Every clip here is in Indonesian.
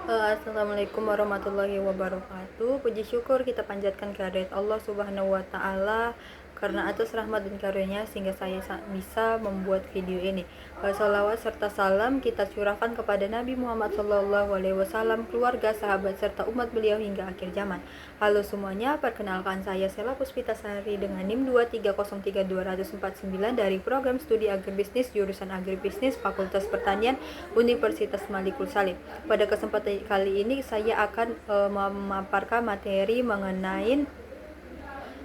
Assalamualaikum warahmatullahi wabarakatuh. Puji syukur kita panjatkan kehadirat Allah Subhanahu wa taala karena atas rahmat dan karunia sehingga saya bisa membuat video ini. Salawat serta salam kita curahkan kepada Nabi Muhammad SAW, keluarga, sahabat serta umat beliau hingga akhir zaman. Halo semuanya, perkenalkan saya Sela Puspitasari dengan NIM 2303249 dari program studi agribisnis jurusan agribisnis Fakultas Pertanian Universitas Malikul Salim. Pada kesempatan kali ini saya akan memaparkan materi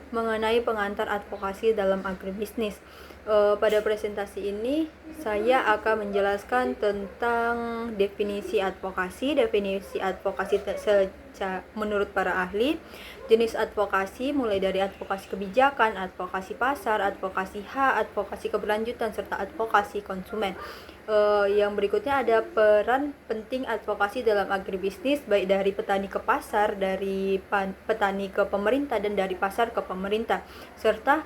mengenai pengantar advokasi dalam agribisnis. Pada presentasi ini saya akan menjelaskan tentang definisi advokasi menurut para ahli, jenis advokasi mulai dari advokasi kebijakan, advokasi pasar, advokasi hak, advokasi keberlanjutan, serta advokasi konsumen. Yang berikutnya ada peran penting advokasi dalam agribisnis, baik dari petani ke pasar, dari petani ke pemerintah, dan dari pasar ke pemerintah. Serta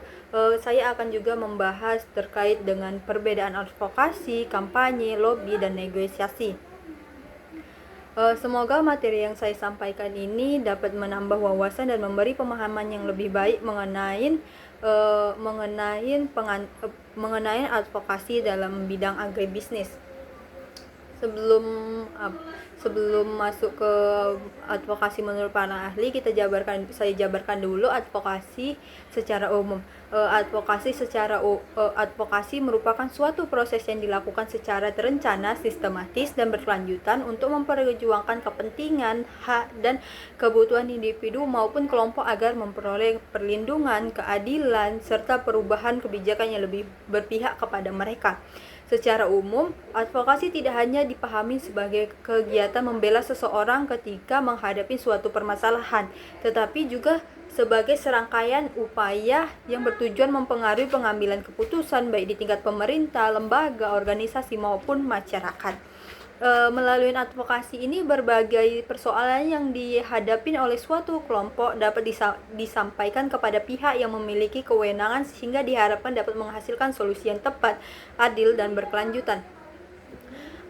saya akan juga membahas terkait dengan perbedaan advokasi, kampanye, lobby, dan negosiasi. Semoga materi yang saya sampaikan ini dapat menambah wawasan dan memberi pemahaman yang lebih baik mengenai advokasi dalam bidang agribisnis. Sebelum masuk ke advokasi menurut para ahli, saya jabarkan dulu advokasi secara umum. Advokasi merupakan suatu proses yang dilakukan secara terencana, sistematis, dan berkelanjutan untuk memperjuangkan kepentingan, hak, dan kebutuhan individu maupun kelompok agar memperoleh perlindungan, keadilan, serta perubahan kebijakan yang lebih berpihak kepada mereka. Secara umum, advokasi tidak hanya dipahami sebagai kegiatan membela seseorang ketika menghadapi suatu permasalahan, tetapi juga sebagai serangkaian upaya yang bertujuan mempengaruhi pengambilan keputusan baik di tingkat pemerintah, lembaga, organisasi maupun masyarakat. Melalui advokasi ini, berbagai persoalan yang dihadapi oleh suatu kelompok dapat disampaikan kepada pihak yang memiliki kewenangan sehingga diharapkan dapat menghasilkan solusi yang tepat, adil, dan berkelanjutan.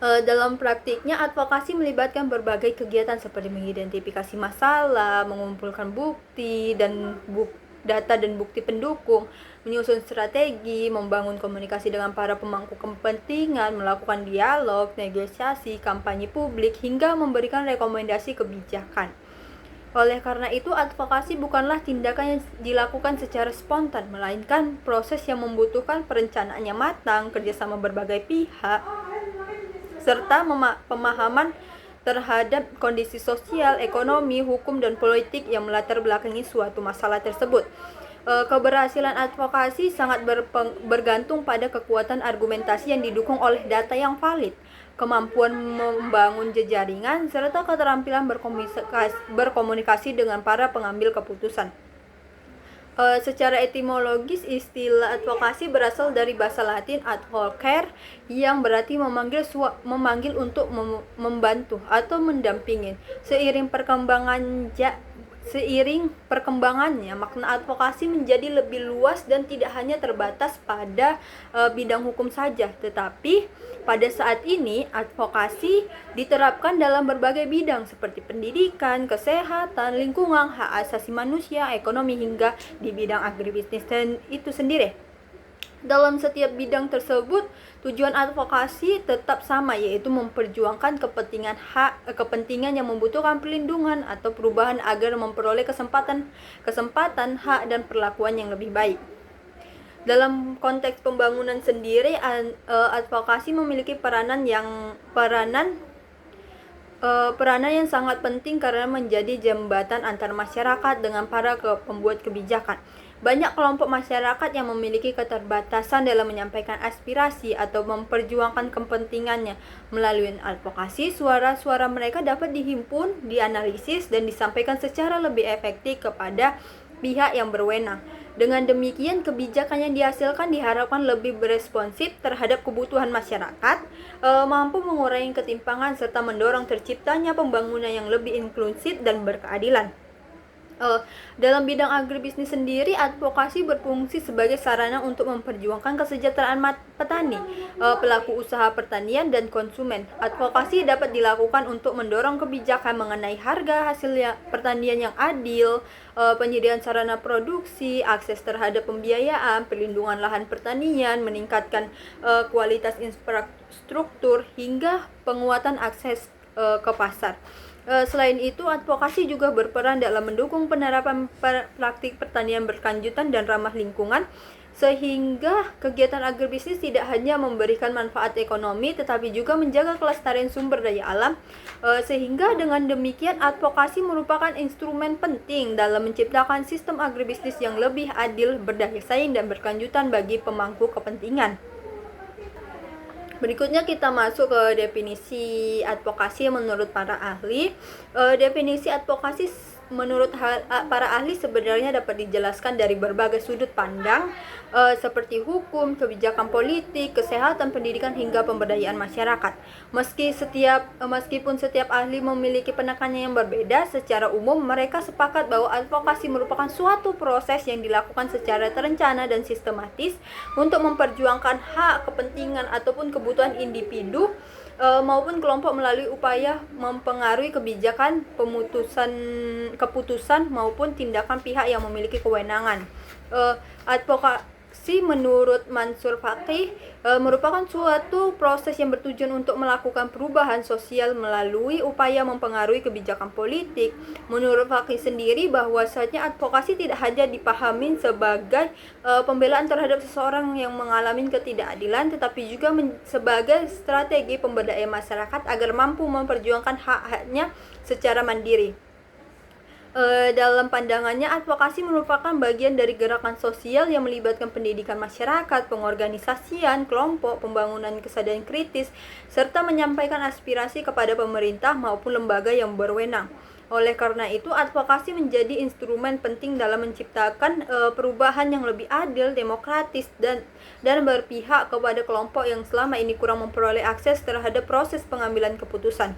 Dalam praktiknya, advokasi melibatkan berbagai kegiatan seperti mengidentifikasi masalah, mengumpulkan data dan bukti pendukung, menyusun strategi, membangun komunikasi dengan para pemangku kepentingan, melakukan dialog, negosiasi, kampanye publik, hingga memberikan rekomendasi kebijakan. Oleh karena itu, advokasi bukanlah tindakan yang dilakukan secara spontan, melainkan proses yang membutuhkan perencanaan yang matang, kerjasama berbagai pihak, serta pemahaman terhadap kondisi sosial, ekonomi, hukum, dan politik yang melatar belakangi suatu masalah tersebut. Keberhasilan advokasi sangat bergantung pada kekuatan argumentasi yang didukung oleh data yang valid, kemampuan membangun jejaringan, serta keterampilan berkomunikasi dengan para pengambil keputusan. Secara etimologis, istilah advokasi berasal dari bahasa Latin advocare yang berarti memanggil untuk membantu atau mendampingi. Seiring perkembangannya, makna advokasi menjadi lebih luas dan tidak hanya terbatas pada bidang hukum saja, tetapi pada saat ini advokasi diterapkan dalam berbagai bidang seperti pendidikan, kesehatan, lingkungan, hak asasi manusia, ekonomi, hingga di bidang agribisnis dan itu sendiri. Dalam setiap bidang tersebut, tujuan advokasi tetap sama, yaitu memperjuangkan kepentingan yang membutuhkan perlindungan atau perubahan agar memperoleh kesempatan, hak, dan perlakuan yang lebih baik. Dalam konteks pembangunan sendiri, advokasi memiliki peranan yang sangat penting karena menjadi jembatan antar masyarakat dengan para pembuat kebijakan. Banyak kelompok masyarakat yang memiliki keterbatasan dalam menyampaikan aspirasi atau memperjuangkan kepentingannya. Melalui advokasi, suara-suara mereka dapat dihimpun, dianalisis, dan disampaikan secara lebih efektif kepada pihak yang berwenang. Dengan demikian, kebijakan yang dihasilkan diharapkan lebih beresponsif terhadap kebutuhan masyarakat, mampu mengurangi ketimpangan, serta mendorong terciptanya pembangunan yang lebih inklusif dan berkeadilan. Dalam bidang agribisnis sendiri, advokasi berfungsi sebagai sarana untuk memperjuangkan kesejahteraan petani, pelaku usaha pertanian, dan konsumen. Advokasi dapat dilakukan untuk mendorong kebijakan mengenai harga hasil pertanian yang adil, penyediaan sarana produksi, akses terhadap pembiayaan, perlindungan lahan pertanian, meningkatkan kualitas infrastruktur, hingga penguatan akses ke pasar. Selain itu, advokasi juga berperan dalam mendukung penerapan praktik pertanian berkelanjutan dan ramah lingkungan, sehingga kegiatan agribisnis tidak hanya memberikan manfaat ekonomi, tetapi juga menjaga kelestarian sumber daya alam. Sehingga dengan demikian, advokasi merupakan instrumen penting dalam menciptakan sistem agribisnis yang lebih adil, berdaya saing, dan berkelanjutan bagi pemangku kepentingan. Berikutnya kita masuk ke definisi advokasi menurut para ahli. Definisi advokasi menurut para ahli sebenarnya dapat dijelaskan dari berbagai sudut pandang, seperti hukum, kebijakan politik, kesehatan, pendidikan, hingga pemberdayaan masyarakat. Meskipun setiap ahli memiliki penekanannya yang berbeda, secara umum mereka sepakat bahwa advokasi merupakan suatu proses yang dilakukan secara terencana dan sistematis untuk memperjuangkan hak, kepentingan, ataupun kebutuhan individu maupun kelompok melalui upaya mempengaruhi kebijakan, keputusan maupun tindakan pihak yang memiliki kewenangan. Advokasi menurut Mansur Faqih merupakan suatu proses yang bertujuan untuk melakukan perubahan sosial melalui upaya mempengaruhi kebijakan politik. Menurut Faqih sendiri, bahwasanya advokasi tidak hanya dipahami sebagai pembelaan terhadap seseorang yang mengalami ketidakadilan, tetapi juga sebagai strategi pemberdayaan masyarakat agar mampu memperjuangkan hak-haknya secara mandiri. Dalam pandangannya, advokasi merupakan bagian dari gerakan sosial yang melibatkan pendidikan masyarakat, pengorganisasian kelompok, pembangunan kesadaran kritis, serta menyampaikan aspirasi kepada pemerintah maupun lembaga yang berwenang. Oleh karena itu, advokasi menjadi instrumen penting dalam menciptakan perubahan yang lebih adil, demokratis, dan berpihak kepada kelompok yang selama ini kurang memperoleh akses terhadap proses pengambilan keputusan.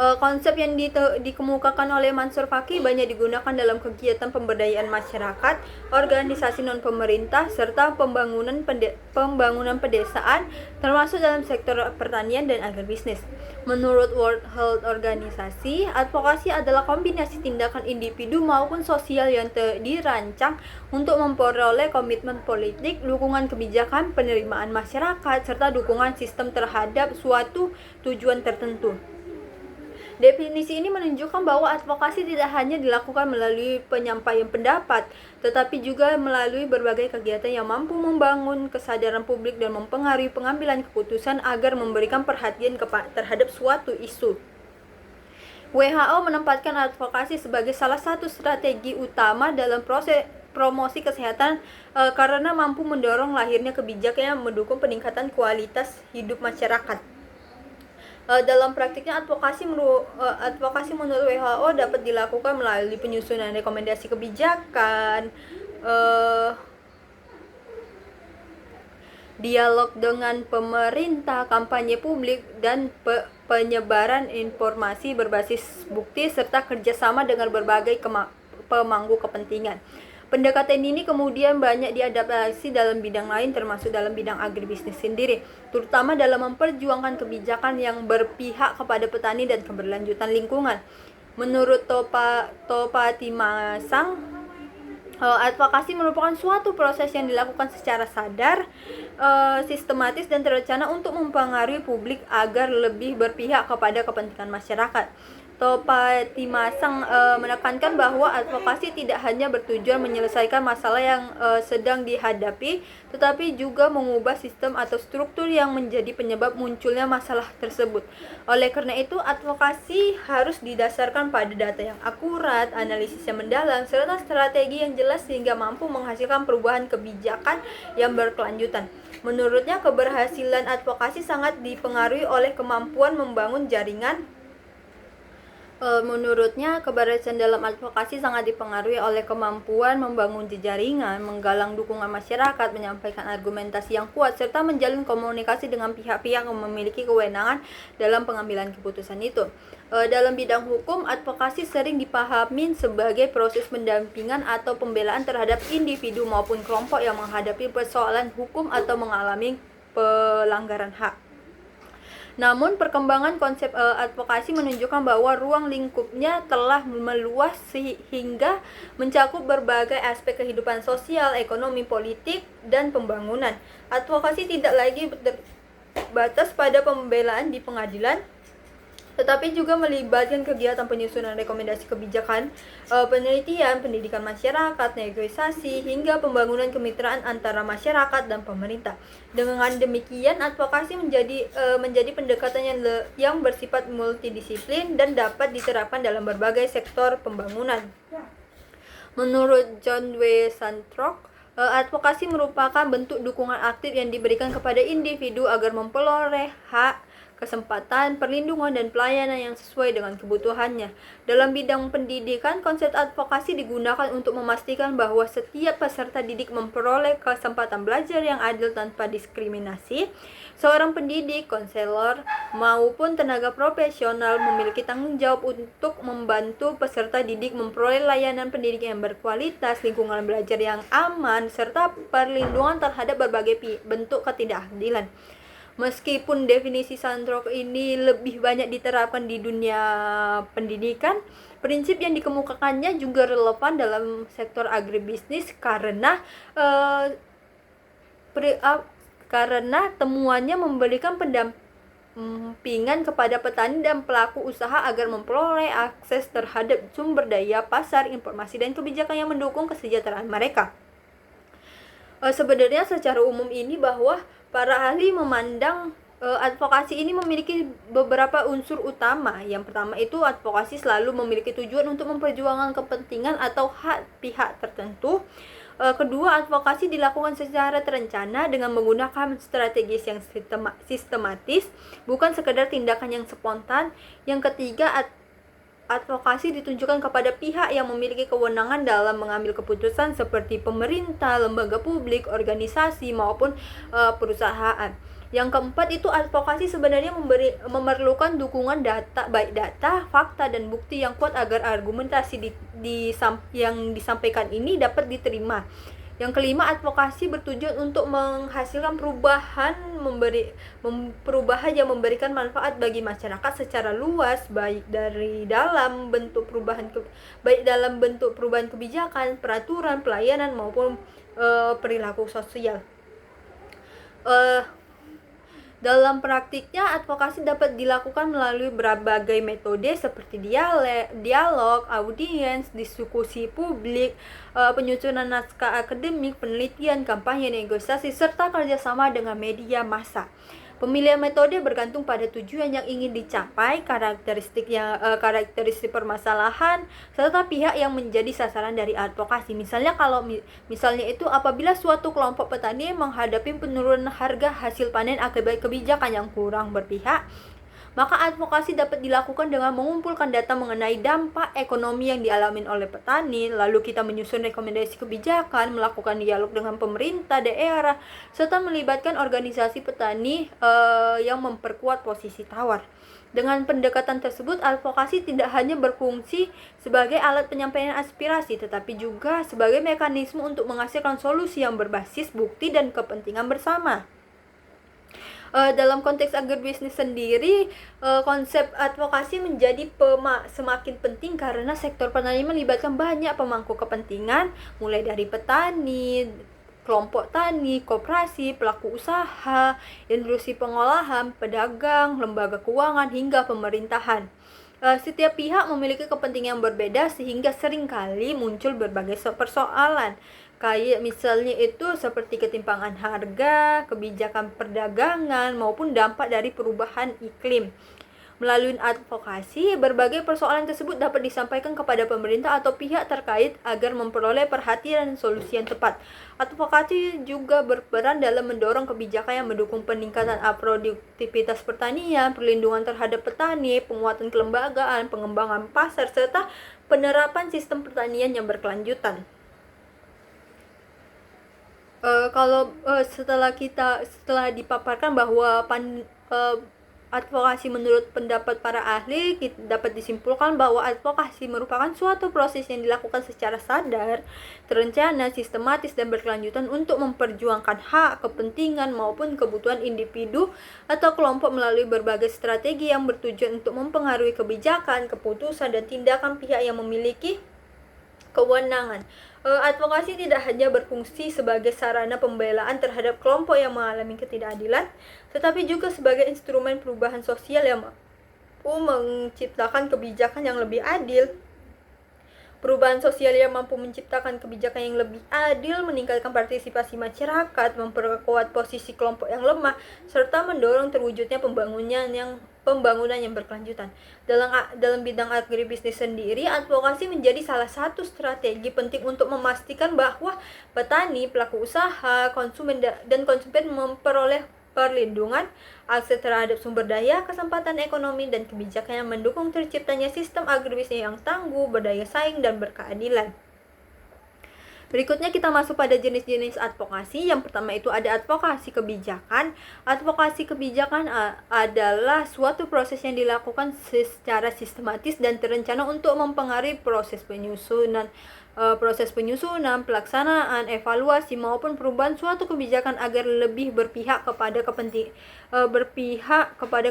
Konsep yang dikemukakan oleh Mansur Faqih banyak digunakan dalam kegiatan pemberdayaan masyarakat, organisasi non-pemerintah, serta pembangunan pedesaan, termasuk dalam sektor pertanian dan agribisnis. Menurut World Health Organization, advokasi adalah kombinasi tindakan individu maupun sosial yang dirancang untuk memperoleh komitmen politik, dukungan kebijakan, penerimaan masyarakat, serta dukungan sistem terhadap suatu tujuan tertentu. Definisi ini menunjukkan bahwa advokasi tidak hanya dilakukan melalui penyampaian pendapat, tetapi juga melalui berbagai kegiatan yang mampu membangun kesadaran publik dan mempengaruhi pengambilan keputusan agar memberikan perhatian terhadap suatu isu. WHO menempatkan advokasi sebagai salah satu strategi utama dalam proses promosi kesehatan karena mampu mendorong lahirnya kebijakan yang mendukung peningkatan kualitas hidup masyarakat. Dalam praktiknya, advokasi menurut WHO dapat dilakukan melalui penyusunan rekomendasi kebijakan, dialog dengan pemerintah, kampanye publik, dan penyebaran informasi berbasis bukti, serta kerjasama dengan berbagai pemangku kepentingan. Pendekatan ini kemudian banyak diadaptasi dalam bidang lain, termasuk dalam bidang agribisnis sendiri, terutama dalam memperjuangkan kebijakan yang berpihak kepada petani dan keberlanjutan lingkungan. Menurut Topa-Timasang, advokasi merupakan suatu proses yang dilakukan secara sadar, sistematis, dan terencana untuk mempengaruhi publik agar lebih berpihak kepada kepentingan masyarakat. Topa-Timasang menekankan bahwa advokasi tidak hanya bertujuan menyelesaikan masalah yang sedang dihadapi, tetapi juga mengubah sistem atau struktur yang menjadi penyebab munculnya masalah tersebut. Oleh karena itu, advokasi harus didasarkan pada data yang akurat, analisis yang mendalam, serta strategi yang jelas sehingga mampu menghasilkan perubahan kebijakan yang berkelanjutan. Menurutnya, keberhasilan advokasi sangat dipengaruhi oleh kemampuan membangun jaringan Menurutnya, keberhasilan dalam advokasi sangat dipengaruhi oleh kemampuan membangun jejaringan, menggalang dukungan masyarakat, menyampaikan argumentasi yang kuat, serta menjalin komunikasi dengan pihak-pihak yang memiliki kewenangan dalam pengambilan keputusan itu. Dalam bidang hukum, advokasi sering dipahami sebagai proses pendampingan atau pembelaan terhadap individu maupun kelompok yang menghadapi persoalan hukum atau mengalami pelanggaran hak. Namun, perkembangan konsep advokasi menunjukkan bahwa ruang lingkupnya telah meluas sehingga mencakup berbagai aspek kehidupan sosial, ekonomi, politik, dan pembangunan. Advokasi tidak lagi terbatas pada pembelaan di pengadilan, tetapi juga melibatkan kegiatan penyusunan rekomendasi kebijakan, penelitian, pendidikan masyarakat, negosiasi, hingga pembangunan kemitraan antara masyarakat dan pemerintah. Dengan demikian, advokasi menjadi pendekatan yang bersifat multidisiplin dan dapat diterapkan dalam berbagai sektor pembangunan. Menurut John W. Santrock, advokasi merupakan bentuk dukungan aktif yang diberikan kepada individu agar memperoleh hak, kesempatan, perlindungan, dan pelayanan yang sesuai dengan kebutuhannya. Dalam bidang pendidikan, konsep advokasi digunakan untuk memastikan bahwa setiap peserta didik memperoleh kesempatan belajar yang adil tanpa diskriminasi. Seorang pendidik, konselor, maupun tenaga profesional memiliki tanggung jawab untuk membantu peserta didik memperoleh layanan pendidikan yang berkualitas, lingkungan belajar yang aman, serta perlindungan terhadap berbagai bentuk ketidakadilan. Meskipun definisi Santrock ini lebih banyak diterapkan di dunia pendidikan, prinsip yang dikemukakannya juga relevan dalam sektor agribisnis karena temuannya memberikan pendampingan kepada petani dan pelaku usaha agar memperoleh akses terhadap sumber daya, pasar, informasi, dan kebijakan yang mendukung kesejahteraan mereka. Sebenarnya secara umum ini bahwa para ahli memandang advokasi ini memiliki beberapa unsur utama. Yang pertama itu advokasi selalu memiliki tujuan untuk memperjuangkan kepentingan atau hak pihak tertentu. Kedua, advokasi dilakukan secara terencana dengan menggunakan strategi yang sistematis, bukan sekedar tindakan yang spontan. Yang ketiga, advokasi ditunjukkan kepada pihak yang memiliki kewenangan dalam mengambil keputusan seperti pemerintah, lembaga publik, organisasi, maupun perusahaan. Yang keempat itu advokasi sebenarnya memerlukan dukungan data, baik data, fakta, dan bukti yang kuat agar argumentasi yang disampaikan ini dapat diterima. Yang kelima, advokasi bertujuan untuk menghasilkan perubahan yang memberikan manfaat bagi masyarakat secara luas, baik dalam bentuk perubahan kebijakan, peraturan, pelayanan, maupun perilaku sosial. Dalam praktiknya, advokasi dapat dilakukan melalui berbagai metode seperti dialog, audiens, diskusi publik, penyusunan naskah akademik, penelitian, kampanye, negosiasi, serta kerjasama dengan media massa. Pemilihan metode bergantung pada tujuan yang ingin dicapai, karakteristik permasalahan, serta pihak yang menjadi sasaran dari advokasi. Misalnya apabila suatu kelompok petani menghadapi penurunan harga hasil panen akibat kebijakan yang kurang berpihak, maka advokasi dapat dilakukan dengan mengumpulkan data mengenai dampak ekonomi yang dialami oleh petani, lalu kita menyusun rekomendasi kebijakan, melakukan dialog dengan pemerintah daerah, serta melibatkan organisasi petani yang memperkuat posisi tawar. Dengan pendekatan tersebut, advokasi tidak hanya berfungsi sebagai alat penyampaian aspirasi, tetapi juga sebagai mekanisme untuk menghasilkan solusi yang berbasis bukti dan kepentingan bersama. Dalam konteks agribisnis sendiri, konsep advokasi menjadi semakin penting karena sektor pertanian melibatkan banyak pemangku kepentingan, mulai dari petani, kelompok tani, koperasi, pelaku usaha, industri pengolahan, pedagang, lembaga keuangan, hingga pemerintahan. Setiap pihak memiliki kepentingan yang berbeda sehingga seringkali muncul berbagai persoalan. Kayak misalnya itu seperti ketimpangan harga, kebijakan perdagangan, maupun dampak dari perubahan iklim. Melalui advokasi, berbagai persoalan tersebut dapat disampaikan kepada pemerintah atau pihak terkait agar memperoleh perhatian dan solusi yang tepat. Advokasi juga berperan dalam mendorong kebijakan yang mendukung peningkatan produktivitas pertanian, perlindungan terhadap petani, penguatan kelembagaan, pengembangan pasar, serta penerapan sistem pertanian yang berkelanjutan. Setelah dipaparkan bahwa advokasi menurut pendapat para ahli, dapat disimpulkan bahwa advokasi merupakan suatu proses yang dilakukan secara sadar, terencana, sistematis, dan berkelanjutan untuk memperjuangkan hak, kepentingan, maupun kebutuhan individu atau kelompok melalui berbagai strategi yang bertujuan untuk mempengaruhi kebijakan, keputusan, dan tindakan pihak yang memiliki kewenangan. Advokasi tidak hanya berfungsi sebagai sarana pembelaan terhadap kelompok yang mengalami ketidakadilan, tetapi juga sebagai instrumen perubahan sosial yang mampu menciptakan kebijakan yang lebih adil. Perubahan sosial yang mampu menciptakan kebijakan yang lebih adil, meningkatkan partisipasi masyarakat, memperkuat posisi kelompok yang lemah, serta mendorong terwujudnya pembangunan yang berkelanjutan. Dalam bidang agribisnis sendiri, advokasi menjadi salah satu strategi penting untuk memastikan bahwa petani, pelaku usaha, konsumen memperoleh perlindungan, akses terhadap sumber daya, kesempatan ekonomi, dan kebijakan yang mendukung terciptanya sistem agribisnis yang tangguh, berdaya saing, dan berkeadilan. Berikutnya kita masuk pada jenis-jenis advokasi. Yang pertama itu ada advokasi kebijakan. Advokasi kebijakan adalah suatu proses yang dilakukan secara sistematis dan terencana untuk mempengaruhi proses penyusunan, pelaksanaan, evaluasi, maupun perubahan suatu kebijakan agar lebih berpihak kepada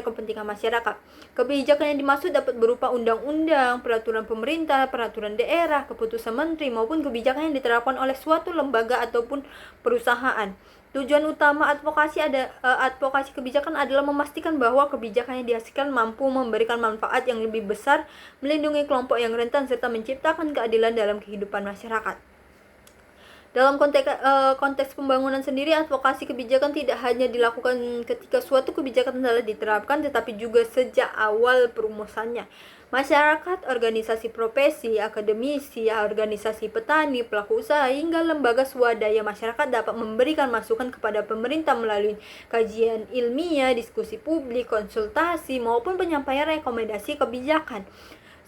kepentingan masyarakat. Kebijakan yang dimaksud dapat berupa undang-undang, peraturan pemerintah, peraturan daerah, keputusan menteri, maupun kebijakan yang diterapkan oleh suatu lembaga ataupun perusahaan. Tujuan utama advokasi kebijakan adalah memastikan bahwa kebijakan yang dihasilkan mampu memberikan manfaat yang lebih besar, melindungi kelompok yang rentan, serta menciptakan keadilan dalam kehidupan masyarakat. Dalam konteks pembangunan sendiri, advokasi kebijakan tidak hanya dilakukan ketika suatu kebijakan telah diterapkan, tetapi juga sejak awal perumusannya. Masyarakat, organisasi profesi, akademisi, organisasi petani, pelaku usaha, hingga lembaga swadaya masyarakat dapat memberikan masukan kepada pemerintah melalui kajian ilmiah, diskusi publik, konsultasi, maupun penyampaian rekomendasi kebijakan.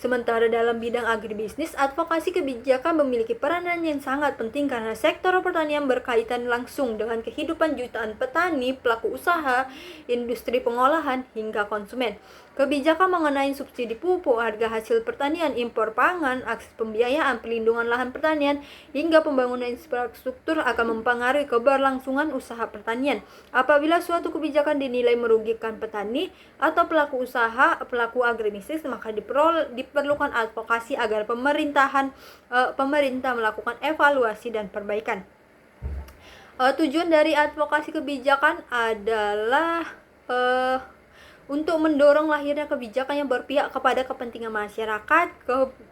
Sementara dalam bidang agribisnis, advokasi kebijakan memiliki peranan yang sangat penting karena sektor pertanian berkaitan langsung dengan kehidupan jutaan petani, pelaku usaha, industri pengolahan, hingga konsumen. Kebijakan mengenai subsidi pupuk, harga hasil pertanian, impor pangan, akses pembiayaan, pelindungan lahan pertanian, hingga pembangunan infrastruktur akan mempengaruhi keberlangsungan usaha pertanian. Apabila suatu kebijakan dinilai merugikan petani atau pelaku usaha, pelaku agribisnis, maka diperlukan advokasi agar pemerintah melakukan evaluasi dan perbaikan. Tujuan dari advokasi kebijakan adalah untuk mendorong lahirnya kebijakan yang berpihak kepada kepentingan masyarakat.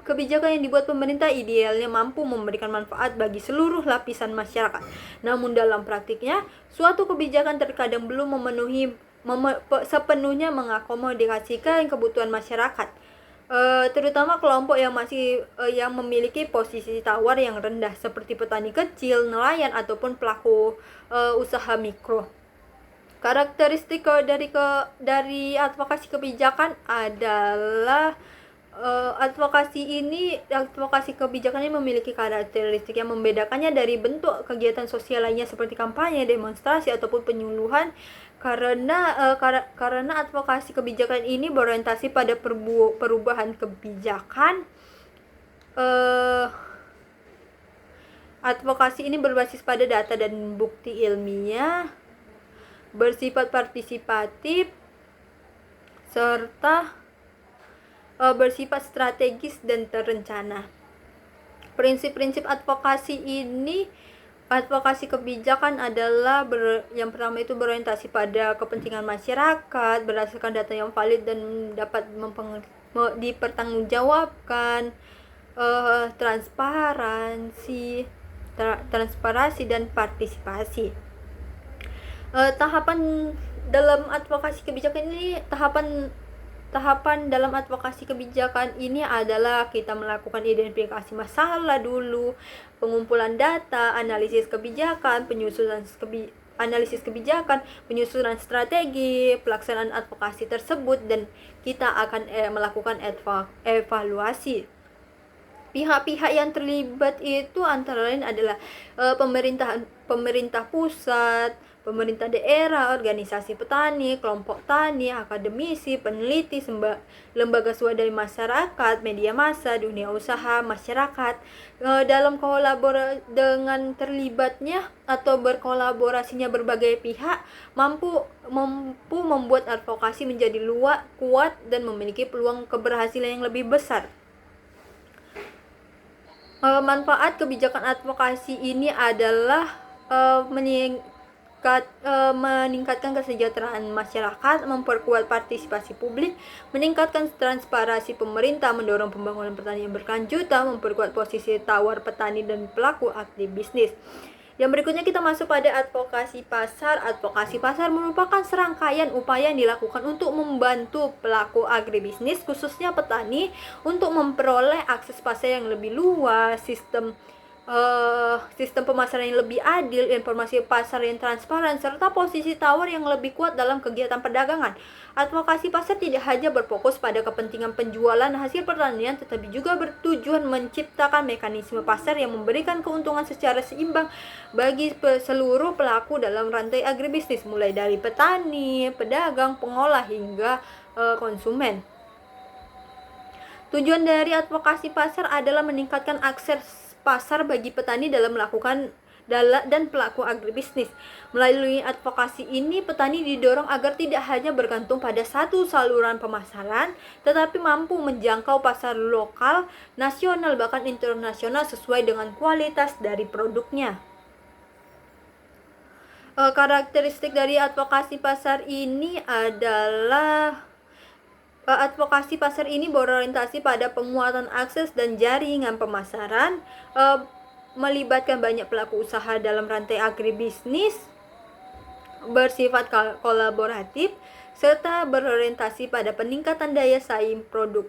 Kebijakan yang dibuat pemerintah idealnya mampu memberikan manfaat bagi seluruh lapisan masyarakat. Namun dalam praktiknya, suatu kebijakan terkadang belum sepenuhnya mengakomodasikan kebutuhan masyarakat, terutama kelompok yang memiliki posisi tawar yang rendah seperti petani kecil, nelayan, ataupun pelaku usaha mikro. Karakteristik dari advokasi kebijakan adalah advokasi kebijakan ini memiliki karakteristik yang membedakannya dari bentuk kegiatan sosial lainnya seperti kampanye, demonstrasi, ataupun penyuluhan karena advokasi kebijakan ini berorientasi pada perubahan kebijakan. Advokasi ini berbasis pada data dan bukti ilmiah, bersifat partisipatif, serta bersifat strategis dan terencana. Prinsip-prinsip advokasi kebijakan adalah yang pertama itu berorientasi pada kepentingan masyarakat berdasarkan data yang valid dan dapat dipertanggungjawabkan, transparansi dan partisipasi. Tahapan dalam advokasi kebijakan ini, tahapan tahapan dalam advokasi kebijakan ini adalah kita melakukan identifikasi masalah dulu, pengumpulan data, analisis kebijakan, penyusunan strategi, pelaksanaan advokasi tersebut, dan kita akan melakukan evaluasi. Pihak-pihak yang terlibat itu antara lain adalah pemerintah pusat, pemerintah daerah, organisasi petani, kelompok tani, akademisi, peneliti, lembaga swadaya masyarakat, media massa, dunia usaha, masyarakat. Dalam dengan terlibatnya atau berkolaborasinya berbagai pihak mampu membuat advokasi menjadi kuat dan memiliki peluang keberhasilan yang lebih besar. Manfaat kebijakan advokasi ini adalah meningkatkan kesejahteraan masyarakat, memperkuat partisipasi publik, meningkatkan transparansi pemerintah, mendorong pembangunan pertanian berkelanjutan, memperkuat posisi tawar petani dan pelaku agribisnis. Yang berikutnya kita masuk pada advokasi pasar. Advokasi pasar merupakan serangkaian upaya yang dilakukan untuk membantu pelaku agribisnis, khususnya petani, untuk memperoleh akses pasar yang lebih luas, sistem pemasaran yang lebih adil, informasi pasar yang transparan, serta posisi tawar yang lebih kuat dalam kegiatan perdagangan. Advokasi pasar tidak hanya berfokus pada kepentingan penjualan hasil pertanian, tetapi juga bertujuan menciptakan mekanisme pasar yang memberikan keuntungan secara seimbang bagi seluruh pelaku dalam rantai agribisnis, mulai dari petani, pedagang, pengolah, hingga konsumen. Tujuan dari advokasi pasar adalah meningkatkan akses pasar bagi petani dan pelaku agribisnis. Melalui advokasi ini, petani didorong agar tidak hanya bergantung pada satu saluran pemasaran, tetapi mampu menjangkau pasar lokal, nasional, bahkan internasional sesuai dengan kualitas dari produknya. Karakteristik dari advokasi pasar ini adalah advokasi pasar ini berorientasi pada penguatan akses dan jaringan pemasaran, melibatkan banyak pelaku usaha dalam rantai agribisnis, bersifat kolaboratif, serta berorientasi pada peningkatan daya saing produk.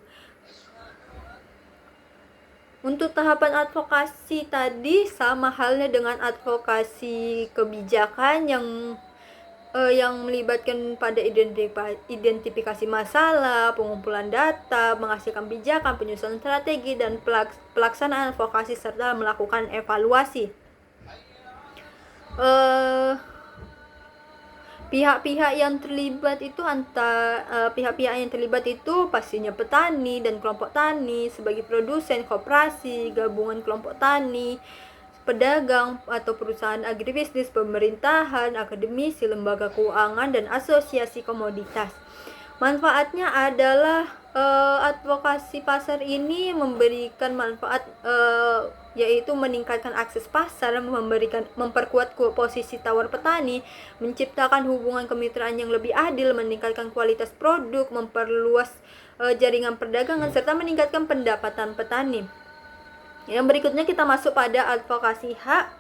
Untuk tahapan advokasi tadi sama halnya dengan advokasi kebijakan yang melibatkan pada identifikasi masalah, pengumpulan data, menghasilkan kebijakan, penyusunan strategi, dan pelaksanaan advokasi serta melakukan evaluasi. Pihak-pihak yang terlibat itu pastinya petani dan kelompok tani sebagai produsen, koperasi, gabungan kelompok tani, pedagang atau perusahaan agribisnis, pemerintahan, akademisi, lembaga keuangan, dan asosiasi komoditas. Manfaatnya adalah advokasi pasar ini memberikan manfaat yaitu meningkatkan akses pasar, memperkuat posisi tawar petani, menciptakan hubungan kemitraan yang lebih adil, meningkatkan kualitas produk, memperluas jaringan perdagangan, serta meningkatkan pendapatan petani. Yang berikutnya kita masuk pada advokasi hak.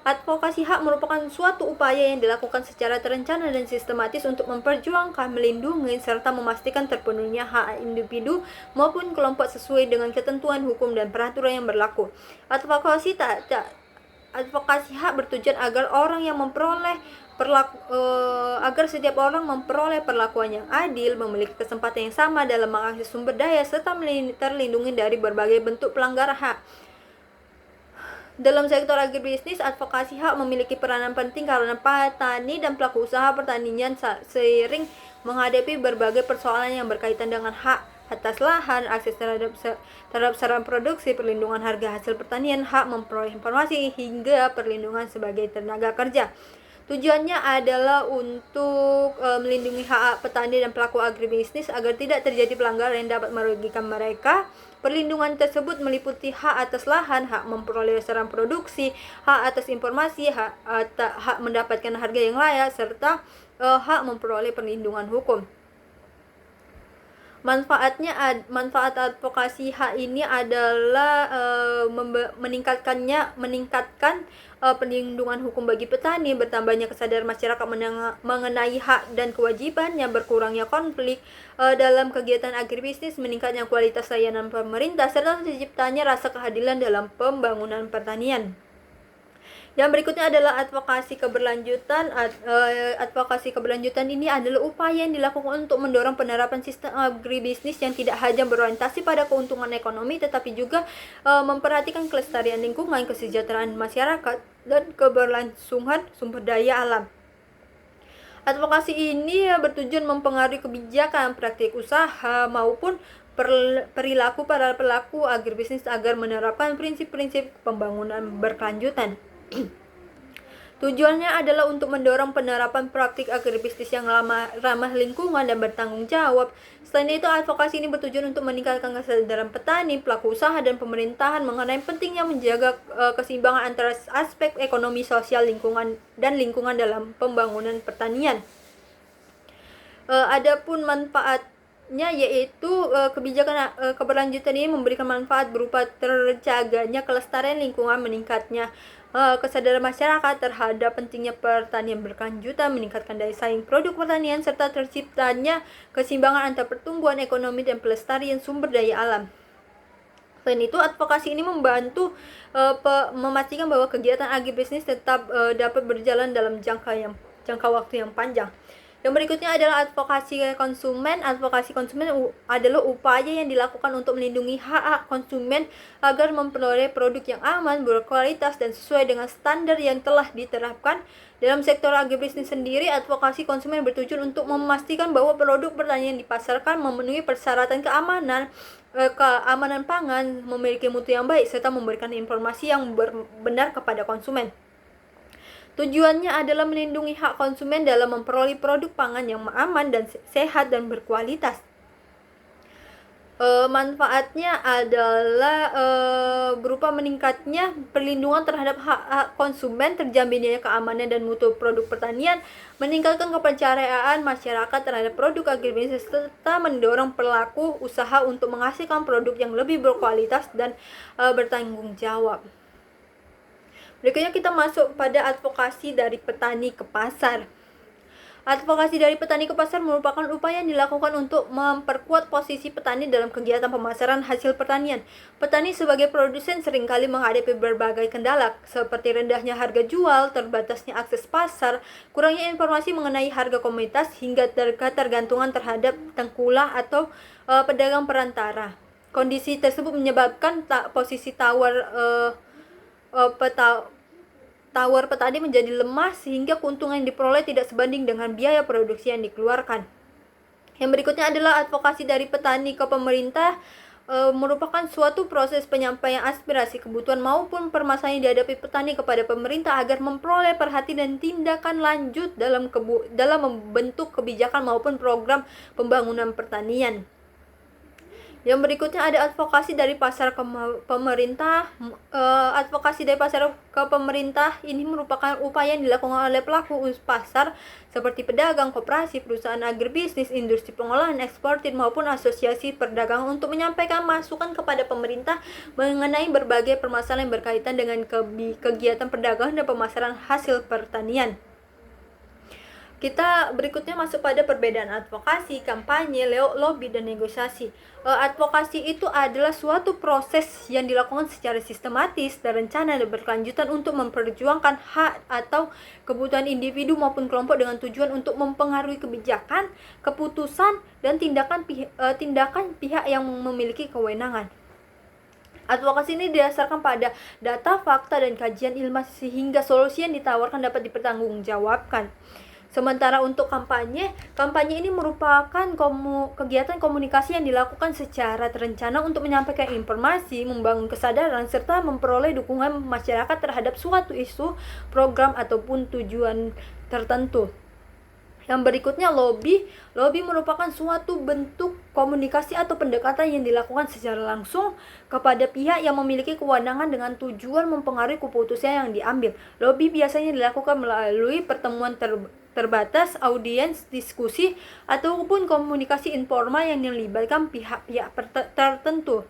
Advokasi hak merupakan suatu upaya yang dilakukan secara terencana dan sistematis untuk memperjuangkan, melindungi, serta memastikan terpenuhnya hak individu maupun kelompok sesuai dengan ketentuan hukum dan peraturan yang berlaku. Advokasi hak bertujuan agar setiap orang memperoleh perlakuan yang adil, memiliki kesempatan yang sama dalam mengakses sumber daya, serta terlindungi dari berbagai bentuk pelanggaran hak. Dalam sektor agribisnis, advokasi hak memiliki peranan penting karena petani dan pelaku usaha pertanian seiring menghadapi berbagai persoalan yang berkaitan dengan hak atas lahan, akses terhadap sarana produksi, perlindungan harga hasil pertanian, hak memperoleh informasi, hingga perlindungan sebagai tenaga kerja. Tujuannya adalah untuk melindungi hak petani dan pelaku agribisnis agar tidak terjadi pelanggaran yang dapat merugikan mereka. Perlindungan tersebut meliputi hak atas lahan, hak memperoleh sarana produksi, hak atas informasi, hak mendapatkan harga yang layak, serta hak memperoleh perlindungan hukum. Manfaat advokasi hak ini adalah meningkatkan perlindungan hukum bagi petani, bertambahnya kesadaran masyarakat mengenai hak dan kewajibannya, berkurangnya konflik dalam kegiatan agribisnis, meningkatnya kualitas layanan pemerintah, serta terciptanya rasa keadilan dalam pembangunan pertanian. Yang berikutnya adalah advokasi keberlanjutan. Advokasi keberlanjutan ini adalah upaya yang dilakukan untuk mendorong penerapan sistem agribisnis yang tidak hanya berorientasi pada keuntungan ekonomi, tetapi juga memperhatikan kelestarian lingkungan, kesejahteraan masyarakat, dan keberlangsungan sumber daya alam. Advokasi ini bertujuan mempengaruhi kebijakan, praktik usaha, maupun perilaku para pelaku agribisnis agar menerapkan prinsip-prinsip pembangunan berkelanjutan. Tujuannya adalah untuk mendorong penerapan praktik agribisnis yang ramah lingkungan dan bertanggung jawab. Selain itu, advokasi ini bertujuan untuk meningkatkan kesadaran petani, pelaku usaha, dan pemerintahan mengenai pentingnya menjaga keseimbangan antara aspek ekonomi, sosial, lingkungan dalam pembangunan pertanian. Adapun manfaatnya yaitu kebijakan keberlanjutan ini memberikan manfaat berupa terjaganya kelestarian lingkungan, meningkatnya kesadaran masyarakat terhadap pentingnya pertanian berkelanjutan, meningkatkan daya saing produk pertanian, serta terciptanya keseimbangan antara pertumbuhan ekonomi dan pelestarian sumber daya alam. Selain itu, advokasi ini membantu memastikan bahwa kegiatan agribisnis tetap dapat berjalan dalam jangka waktu yang panjang. Yang berikutnya adalah advokasi konsumen. Advokasi konsumen adalah upaya yang dilakukan untuk melindungi hak konsumen agar memperoleh produk yang aman, berkualitas, dan sesuai dengan standar yang telah diterapkan. Dalam sektor agribisnis sendiri, advokasi konsumen bertujuan untuk memastikan bahwa produk pertanian yang dipasarkan memenuhi persyaratan keamanan pangan, memiliki mutu yang baik, serta memberikan informasi yang benar kepada konsumen. Tujuannya adalah melindungi hak konsumen dalam memperoleh produk pangan yang aman dan sehat dan berkualitas. Manfaatnya adalah berupa meningkatnya perlindungan terhadap hak konsumen, terjaminnya keamanan dan mutu produk pertanian, meningkatkan kepercayaan masyarakat terhadap produk agribisnis, serta mendorong pelaku usaha untuk menghasilkan produk yang lebih berkualitas dan bertanggung jawab. Berikutnya kita masuk pada advokasi dari petani ke pasar. Advokasi dari petani ke pasar merupakan upaya yang dilakukan untuk memperkuat posisi petani dalam kegiatan pemasaran hasil pertanian. Petani sebagai produsen seringkali menghadapi berbagai kendala, seperti rendahnya harga jual, terbatasnya akses pasar, kurangnya informasi mengenai harga komoditas, hingga ketergantungan terhadap tengkulak atau pedagang perantara. Kondisi tersebut menyebabkan posisi tawar petani menjadi lemah, sehingga keuntungan yang diperoleh tidak sebanding dengan biaya produksi yang dikeluarkan. Yang berikutnya adalah advokasi dari petani ke pemerintah. Merupakan suatu proses penyampaian aspirasi, kebutuhan maupun permasalahan yang dihadapi petani kepada pemerintah agar memperoleh perhatian dan tindakan lanjut dalam membentuk kebijakan maupun program pembangunan pertanian. Yang berikutnya ada advokasi dari pasar ke pemerintah. Advokasi dari pasar ke pemerintah ini merupakan upaya yang dilakukan oleh pelaku pasar seperti pedagang, koperasi, perusahaan agribisnis, industri pengolahan, eksportir, maupun asosiasi perdagangan untuk menyampaikan masukan kepada pemerintah mengenai berbagai permasalahan yang berkaitan dengan kegiatan perdagangan dan pemasaran hasil pertanian. Kita berikutnya masuk pada perbedaan advokasi, kampanye, lobby, dan negosiasi. Advokasi itu adalah suatu proses yang dilakukan secara sistematis, terencana, dan berkelanjutan untuk memperjuangkan hak atau kebutuhan individu maupun kelompok dengan tujuan untuk mempengaruhi kebijakan, keputusan, dan tindakan pihak yang memiliki kewenangan. Advokasi ini didasarkan pada data, fakta, dan kajian ilmiah sehingga solusi yang ditawarkan dapat dipertanggungjawabkan. Sementara untuk kampanye ini merupakan kegiatan komunikasi yang dilakukan secara terencana untuk menyampaikan informasi, membangun kesadaran, serta memperoleh dukungan masyarakat terhadap suatu isu, program, ataupun tujuan tertentu. Yang berikutnya lobby. Lobby merupakan suatu bentuk komunikasi atau pendekatan yang dilakukan secara langsung kepada pihak yang memiliki kewenangan dengan tujuan mempengaruhi keputusan yang diambil. Lobby biasanya dilakukan melalui pertemuan terbatas, audiens, diskusi, ataupun komunikasi informal yang melibatkan pihak-pihak tertentu.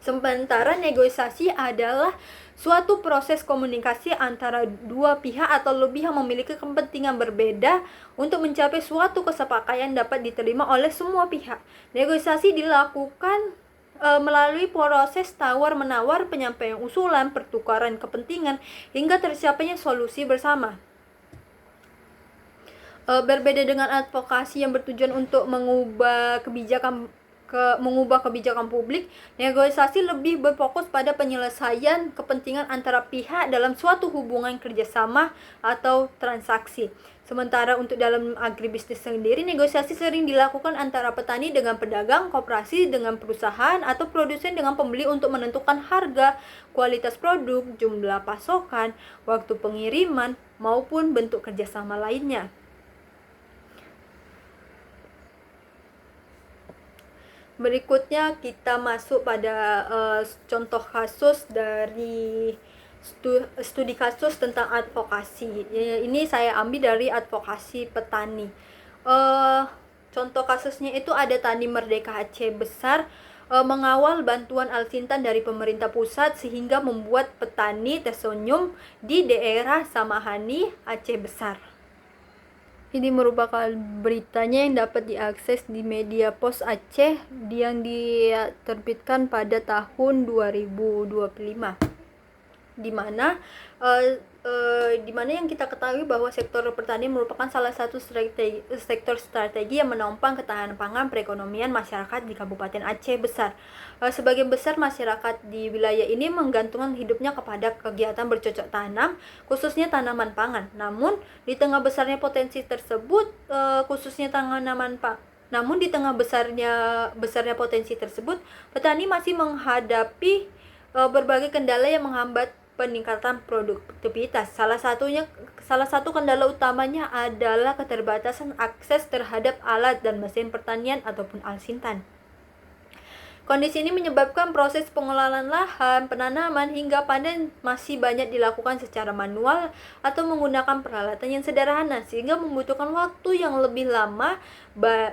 Sementara negosiasi adalah suatu proses komunikasi antara dua pihak atau lebih yang memiliki kepentingan berbeda untuk mencapai suatu kesepakatan yang dapat diterima oleh semua pihak. Negosiasi dilakukan melalui proses tawar-menawar, penyampaian usulan, pertukaran kepentingan, hingga tercapainya solusi bersama. Berbeda dengan advokasi yang bertujuan untuk mengubah kebijakan publik, negosiasi lebih berfokus pada penyelesaian kepentingan antara pihak dalam suatu hubungan kerjasama atau transaksi. Sementara untuk dalam agribisnis sendiri, negosiasi sering dilakukan antara petani dengan pedagang, koperasi dengan perusahaan, atau produsen dengan pembeli untuk menentukan harga, kualitas produk, jumlah pasokan, waktu pengiriman, maupun bentuk kerjasama lainnya. Berikutnya kita masuk pada contoh kasus dari studi kasus tentang advokasi. Ini saya ambil dari advokasi petani. Contoh kasusnya itu ada Tani Merdeka Aceh Besar mengawal bantuan alsintan dari pemerintah pusat sehingga membuat petani tersenyum di daerah Samahani, Aceh Besar. Ini merupakan beritanya yang dapat diakses di media Pos Aceh yang diterbitkan pada tahun 2025. Di mana yang kita ketahui bahwa sektor pertanian merupakan salah satu sektor strategi yang menopang ketahanan pangan perekonomian masyarakat di Kabupaten Aceh Besar. Sebagian besar masyarakat di wilayah ini menggantungkan hidupnya kepada kegiatan bercocok tanam, khususnya tanaman pangan. Namun di tengah besarnya potensi tersebut, namun di tengah besarnya potensi tersebut, petani masih menghadapi berbagai kendala yang menghambat peningkatan produktivitas. Salah satu kendala utamanya adalah keterbatasan akses terhadap alat dan mesin pertanian ataupun alsintan. Kondisi ini menyebabkan proses pengelolaan lahan, penanaman, hingga panen masih banyak dilakukan secara manual atau menggunakan peralatan yang sederhana, sehingga membutuhkan waktu yang lebih lama,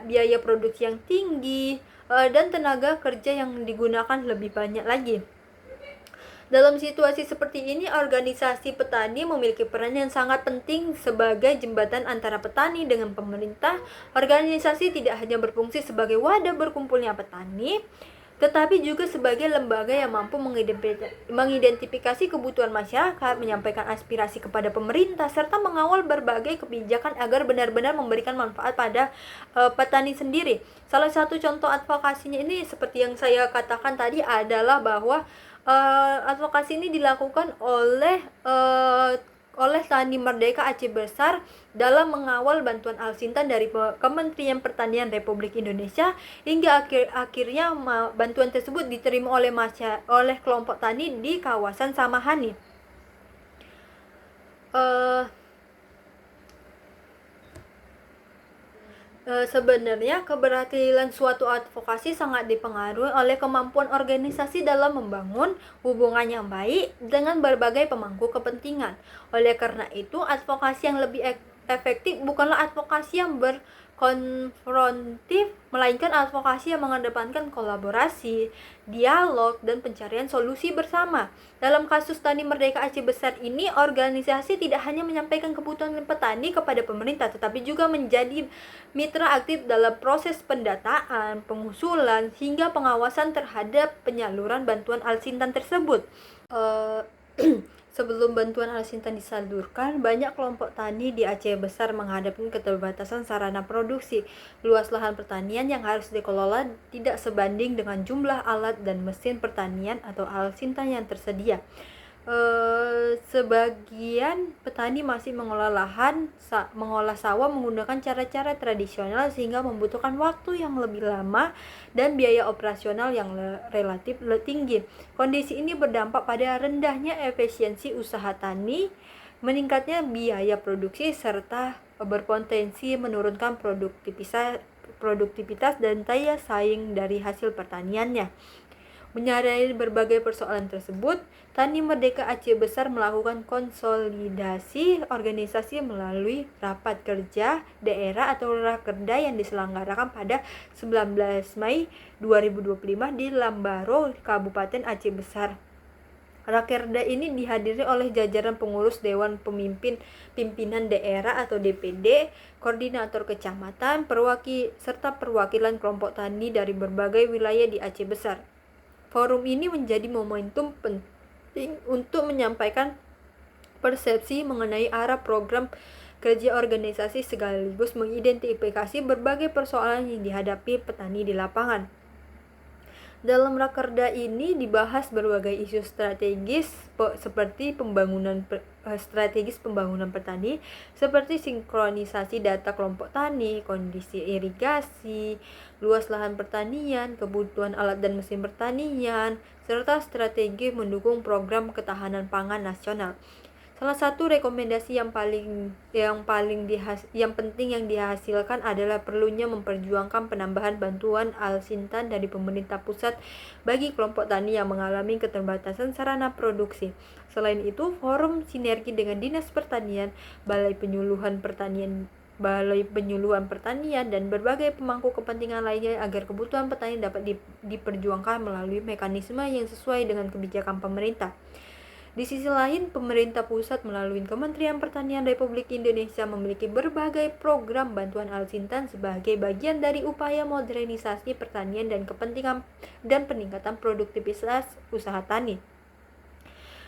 biaya produksi yang tinggi, dan tenaga kerja yang digunakan lebih banyak lagi. Dalam situasi seperti ini, organisasi petani memiliki peran yang sangat penting sebagai jembatan antara petani dengan pemerintah. Organisasi tidak hanya berfungsi sebagai wadah berkumpulnya petani, tetapi juga sebagai lembaga yang mampu mengidentifikasi kebutuhan masyarakat, menyampaikan aspirasi kepada pemerintah, serta mengawal berbagai kebijakan agar benar-benar memberikan manfaat pada petani sendiri. Salah satu contoh advokasinya ini seperti yang saya katakan tadi adalah bahwa advokasi ini dilakukan oleh Tani Merdeka Aceh Besar dalam mengawal bantuan alsintan dari Kementerian Pertanian Republik Indonesia, hingga akhirnya bantuan tersebut diterima oleh kelompok tani di kawasan Samahani. Sebenarnya keberhasilan suatu advokasi sangat dipengaruhi oleh kemampuan organisasi dalam membangun hubungan yang baik dengan berbagai pemangku kepentingan. Oleh karena itu, advokasi yang lebih efektif bukanlah advokasi yang konfrontif, melainkan advokasi yang mengedepankan kolaborasi, dialog, dan pencarian solusi bersama. Dalam kasus Tani Merdeka Aceh Besar ini, organisasi tidak hanya menyampaikan kebutuhan petani kepada pemerintah, tetapi juga menjadi mitra aktif dalam proses pendataan, pengusulan, hingga pengawasan terhadap penyaluran bantuan alsintan tersebut. Sebelum bantuan alsintan disalurkan, banyak kelompok tani di Aceh Besar menghadapi keterbatasan sarana produksi. Luas lahan pertanian yang harus dikelola tidak sebanding dengan jumlah alat dan mesin pertanian atau alsintan yang tersedia. Sebagian petani masih mengolah sawah menggunakan cara-cara tradisional, sehingga membutuhkan waktu yang lebih lama dan biaya operasional yang relatif tinggi. Kondisi ini berdampak pada rendahnya efisiensi usaha tani, meningkatnya biaya produksi, serta berpotensi menurunkan produktivitas dan daya saing dari hasil pertaniannya. Menyadari berbagai persoalan tersebut, Tani Merdeka Aceh Besar melakukan konsolidasi organisasi melalui rapat kerja daerah atau Rakerda yang diselenggarakan pada 19 Mei 2025 di Lambaro, Kabupaten Aceh Besar. Rakerda ini dihadiri oleh jajaran pengurus Dewan Pimpinan Daerah atau DPD, koordinator kecamatan, serta perwakilan kelompok tani dari berbagai wilayah di Aceh Besar. Forum ini menjadi momentum penting untuk menyampaikan persepsi mengenai arah program kerja organisasi sekaligus mengidentifikasi berbagai persoalan yang dihadapi petani di lapangan. Dalam rakerda ini dibahas berbagai isu strategis seperti strategis pembangunan petani, seperti sinkronisasi data kelompok tani, kondisi irigasi, luas lahan pertanian, kebutuhan alat dan mesin pertanian, serta strategi mendukung program ketahanan pangan nasional. Salah satu rekomendasi yang penting yang dihasilkan adalah perlunya memperjuangkan penambahan bantuan Al-Sintan dari pemerintah pusat bagi kelompok tani yang mengalami keterbatasan sarana produksi. Selain itu, forum sinergi dengan Dinas Pertanian, Balai Penyuluhan Pertanian dan berbagai pemangku kepentingan lainnya agar kebutuhan petani dapat diperjuangkan melalui mekanisme yang sesuai dengan kebijakan pemerintah. Di sisi lain, pemerintah pusat melalui Kementerian Pertanian Republik Indonesia memiliki berbagai program bantuan Al-Sintan sebagai bagian dari upaya modernisasi pertanian dan peningkatan produktivitas usaha tani.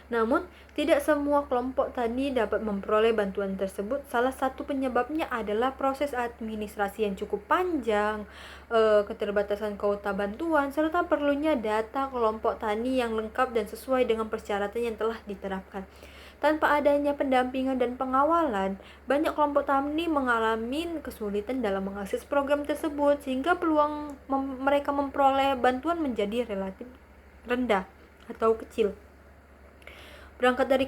Namun, tidak semua kelompok tani dapat memperoleh bantuan tersebut. Salah satu penyebabnya adalah proses administrasi yang cukup panjang, keterbatasan kuota bantuan, serta perlunya data kelompok tani yang lengkap dan sesuai dengan persyaratan yang telah diterapkan. Tanpa adanya pendampingan dan pengawalan, banyak kelompok tani mengalami kesulitan dalam mengakses program tersebut, sehingga peluang mereka memperoleh bantuan menjadi relatif rendah atau kecil. Berangkat dari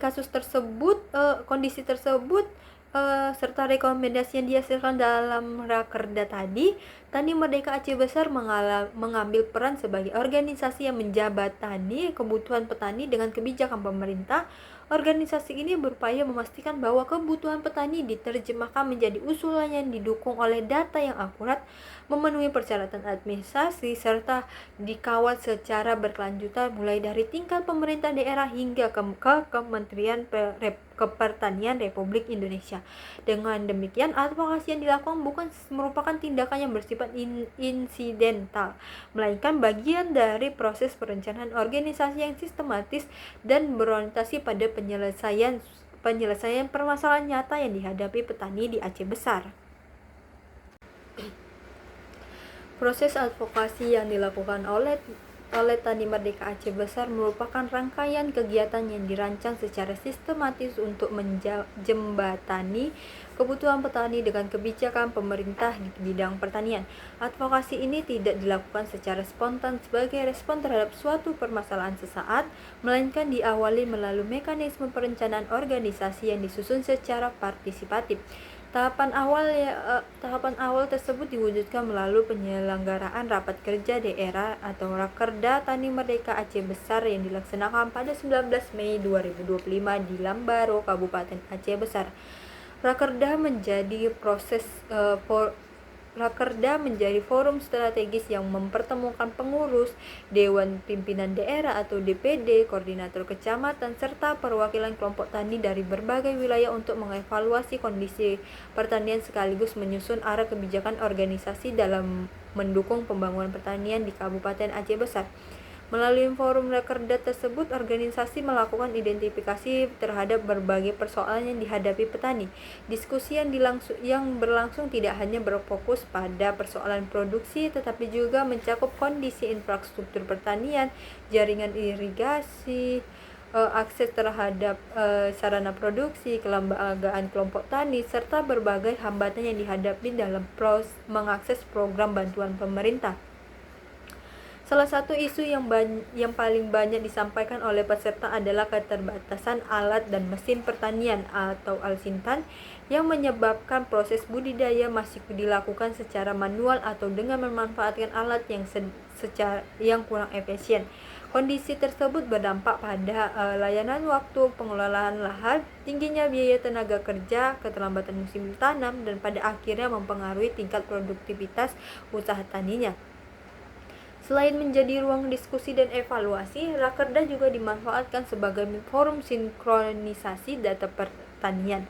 kondisi tersebut, serta rekomendasi yang dihasilkan dalam rakerda tadi, Tani Merdeka Aceh Besar mengambil peran sebagai organisasi yang menjabatani kebutuhan petani dengan kebijakan pemerintah. Organisasi ini berupaya memastikan bahwa kebutuhan petani diterjemahkan menjadi usulan yang didukung oleh data yang akurat, memenuhi persyaratan administrasi, serta dikawal secara berkelanjutan mulai dari tingkat pemerintah daerah hingga ke Kementerian Pertanian Republik Indonesia. Dengan demikian, advokasi yang dilakukan bukan merupakan tindakan yang bersifat insidental, melainkan bagian dari proses perencanaan organisasi yang sistematis dan berorientasi pada penyelesaian permasalahan nyata yang dihadapi petani di Aceh Besar. Proses advokasi yang dilakukan oleh Tani Merdeka Aceh Besar merupakan rangkaian kegiatan yang dirancang secara sistematis untuk menjembatani kebutuhan petani dengan kebijakan pemerintah di bidang pertanian. Advokasi ini tidak dilakukan secara spontan sebagai respon terhadap suatu permasalahan sesaat, melainkan diawali melalui mekanisme perencanaan organisasi yang disusun secara partisipatif. Tahapan awal tersebut diwujudkan melalui penyelenggaraan rapat kerja daerah atau Rakerda Tani Merdeka Aceh Besar yang dilaksanakan pada 19 Mei 2025 di Lambaro, Kabupaten Aceh Besar. Rakerda menjadi forum strategis yang mempertemukan pengurus, Dewan Pimpinan Daerah atau DPD, koordinator kecamatan, serta perwakilan kelompok tani dari berbagai wilayah untuk mengevaluasi kondisi pertanian sekaligus menyusun arah kebijakan organisasi dalam mendukung pembangunan pertanian di Kabupaten Aceh Besar. Melalui forum rakerda tersebut, organisasi melakukan identifikasi terhadap berbagai persoalan yang dihadapi petani. Diskusi yang berlangsung tidak hanya berfokus pada persoalan produksi, tetapi juga mencakup kondisi infrastruktur pertanian, jaringan irigasi, akses terhadap sarana produksi, kelembagaan kelompok tani, serta berbagai hambatan yang dihadapi dalam mengakses program bantuan pemerintah. Salah satu isu yang paling banyak disampaikan oleh peserta adalah keterbatasan alat dan mesin pertanian atau alsintan yang menyebabkan proses budidaya masih dilakukan secara manual atau dengan memanfaatkan alat yang kurang efisien. Kondisi tersebut berdampak pada layanan waktu, pengelolaan lahan, tingginya biaya tenaga kerja, keterlambatan musim tanam, dan pada akhirnya mempengaruhi tingkat produktivitas usaha taninya. Selain menjadi ruang diskusi dan evaluasi, Rakerda juga dimanfaatkan sebagai forum sinkronisasi data pertanian.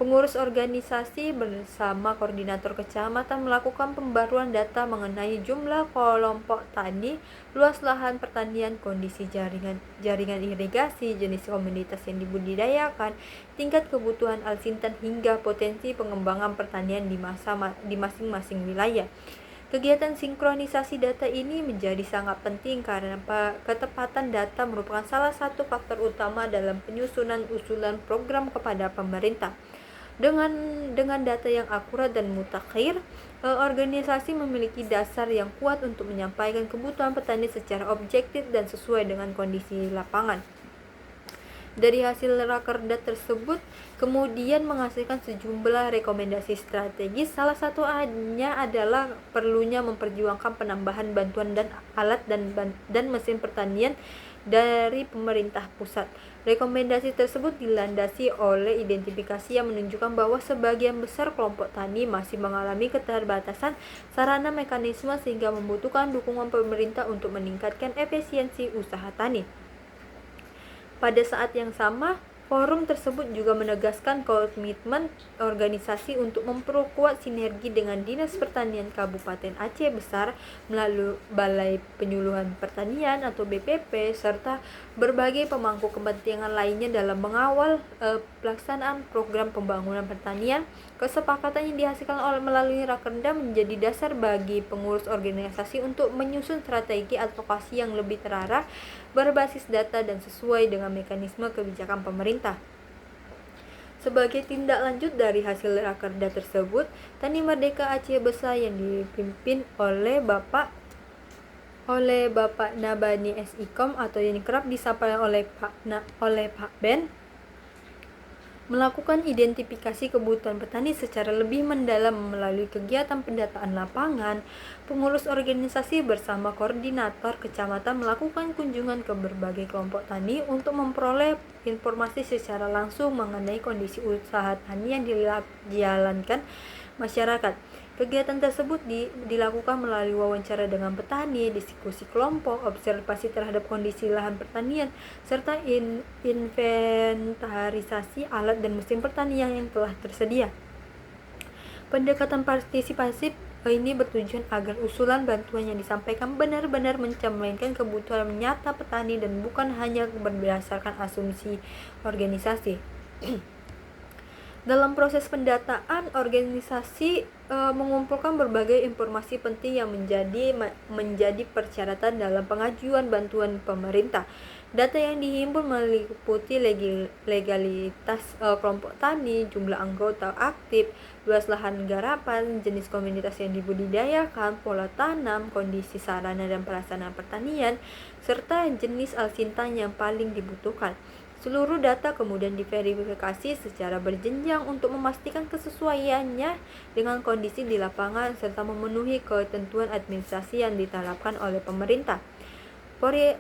Pengurus organisasi bersama koordinator kecamatan melakukan pembaruan data mengenai jumlah kelompok tani, luas lahan pertanian, kondisi jaringan irigasi, jenis komunitas yang dibudidayakan, tingkat kebutuhan alsintan hingga potensi pengembangan pertanian di masing-masing wilayah. Kegiatan sinkronisasi data ini menjadi sangat penting karena ketepatan data merupakan salah satu faktor utama dalam penyusunan usulan program kepada pemerintah. Dengan data yang akurat dan mutakhir, organisasi memiliki dasar yang kuat untuk menyampaikan kebutuhan petani secara objektif dan sesuai dengan kondisi lapangan. Dari hasil rakerda tersebut kemudian menghasilkan sejumlah rekomendasi strategis. Salah satunya adalah perlunya memperjuangkan penambahan bantuan dan alat dan mesin pertanian dari pemerintah pusat. Rekomendasi tersebut dilandasi oleh identifikasi yang menunjukkan bahwa sebagian besar kelompok tani masih mengalami keterbatasan sarana mekanisme sehingga membutuhkan dukungan pemerintah untuk meningkatkan efisiensi usaha tani. Pada saat yang sama, forum tersebut juga menegaskan komitmen organisasi untuk memperkuat sinergi dengan Dinas Pertanian Kabupaten Aceh Besar melalui Balai Penyuluhan Pertanian atau BPP serta berbagai pemangku kepentingan lainnya dalam mengawal pelaksanaan program pembangunan pertanian. Kesepakatan yang dihasilkan melalui rakerda menjadi dasar bagi pengurus organisasi untuk menyusun strategi advokasi yang lebih terarah, berbasis data dan sesuai dengan mekanisme kebijakan pemerintah. Sebagai tindak lanjut dari hasil rakerda tersebut, Tani Merdeka Aceh Besar yang dipimpin oleh Bapak Nabani SIKOM atau yang kerap disapa oleh Pak Ben, melakukan identifikasi kebutuhan petani secara lebih mendalam melalui kegiatan pendataan lapangan. Pengurus organisasi bersama koordinator kecamatan melakukan kunjungan ke berbagai kelompok tani untuk memperoleh informasi secara langsung mengenai kondisi usaha tani yang dijalankan masyarakat. Kegiatan tersebut dilakukan melalui wawancara dengan petani, diskusi kelompok, observasi terhadap kondisi lahan pertanian, serta inventarisasi alat dan mesin pertanian yang telah tersedia. Pendekatan partisipatif ini bertujuan agar usulan bantuan yang disampaikan benar-benar mencerminkan kebutuhan nyata petani dan bukan hanya berdasarkan asumsi organisasi. Dalam proses pendataan, organisasi mengumpulkan berbagai informasi penting yang menjadi persyaratan dalam pengajuan bantuan pemerintah. Data yang dihimpun meliputi legalitas kelompok tani, jumlah anggota aktif, luas lahan garapan, jenis komunitas yang dibudidayakan, pola tanam, kondisi sarana dan prasarana pertanian, serta jenis alsintan yang paling dibutuhkan. Seluruh data kemudian diverifikasi secara berjenjang untuk memastikan kesesuaiannya dengan kondisi di lapangan serta memenuhi ketentuan administrasi yang ditetapkan oleh pemerintah.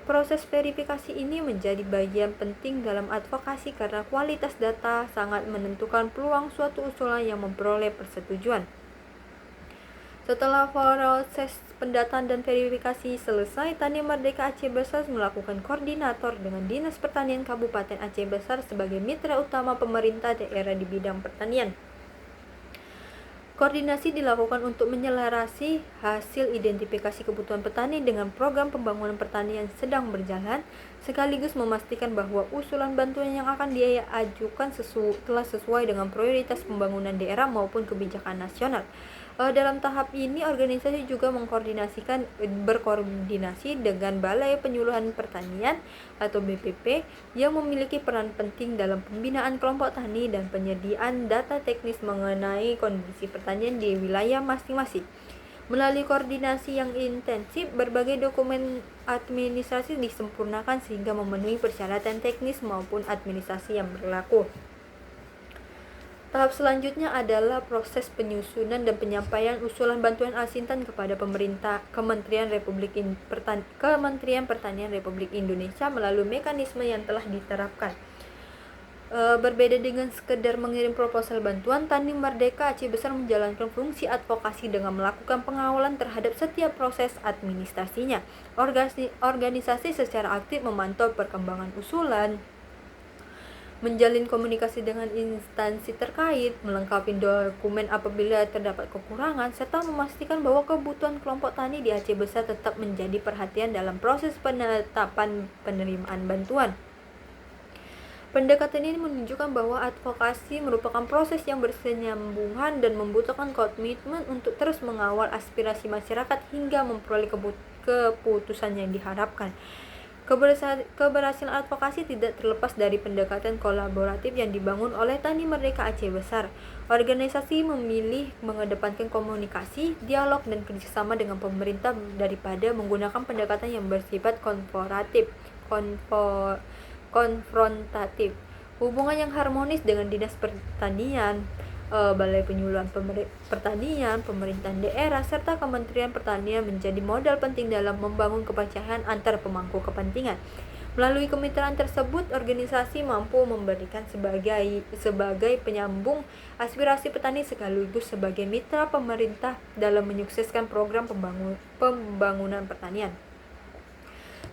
Proses verifikasi ini menjadi bagian penting dalam advokasi karena kualitas data sangat menentukan peluang suatu usulan yang memperoleh persetujuan. Setelah proses pendataan dan verifikasi selesai, Tani Merdeka Aceh Besar melakukan koordinator dengan Dinas Pertanian Kabupaten Aceh Besar sebagai mitra utama pemerintah daerah di bidang pertanian. Koordinasi dilakukan untuk menyelarasi hasil identifikasi kebutuhan petani dengan program pembangunan pertanian sedang berjalan, sekaligus memastikan bahwa usulan bantuan yang akan diajukan telah sesuai dengan prioritas pembangunan daerah maupun kebijakan nasional. Dalam tahap ini, organisasi juga berkoordinasi dengan Balai Penyuluhan Pertanian atau BPP yang memiliki peran penting dalam pembinaan kelompok tani dan penyediaan data teknis mengenai kondisi pertanian di wilayah masing-masing. Melalui koordinasi yang intensif, berbagai dokumen administrasi disempurnakan sehingga memenuhi persyaratan teknis maupun administrasi yang berlaku. Tahap selanjutnya adalah proses penyusunan dan penyampaian usulan bantuan Al-Sintan kepada Kementerian Pertanian Republik Indonesia melalui mekanisme yang telah diterapkan. Berbeda dengan sekedar mengirim proposal bantuan, Tani Merdeka Aceh Besar menjalankan fungsi advokasi dengan melakukan pengawalan terhadap setiap proses administrasinya. Organisasi secara aktif memantau perkembangan usulan, menjalin komunikasi dengan instansi terkait, melengkapi dokumen apabila terdapat kekurangan, serta memastikan bahwa kebutuhan kelompok tani di Aceh Besar tetap menjadi perhatian dalam proses penetapan penerimaan bantuan. Pendekatan ini menunjukkan bahwa advokasi merupakan proses yang berkesinambungan dan membutuhkan komitmen untuk terus mengawal aspirasi masyarakat hingga memperoleh keputusan yang diharapkan. Keberhasilan advokasi tidak terlepas dari pendekatan kolaboratif yang dibangun oleh Tani Merdeka Aceh Besar. Organisasi memilih mengedepankan komunikasi, dialog, dan kerjasama dengan pemerintah daripada menggunakan pendekatan yang bersifat konfrontatif. Hubungan yang harmonis dengan Dinas Pertanian, Balai Penyuluhan Pertanian, pemerintahan daerah, serta Kementerian Pertanian menjadi modal penting dalam membangun kepercayaan antar pemangku kepentingan. Melalui kemitraan tersebut, organisasi mampu memberikan sebagai penyambung aspirasi petani sekaligus sebagai mitra pemerintah dalam menyukseskan program pembangunan pertanian.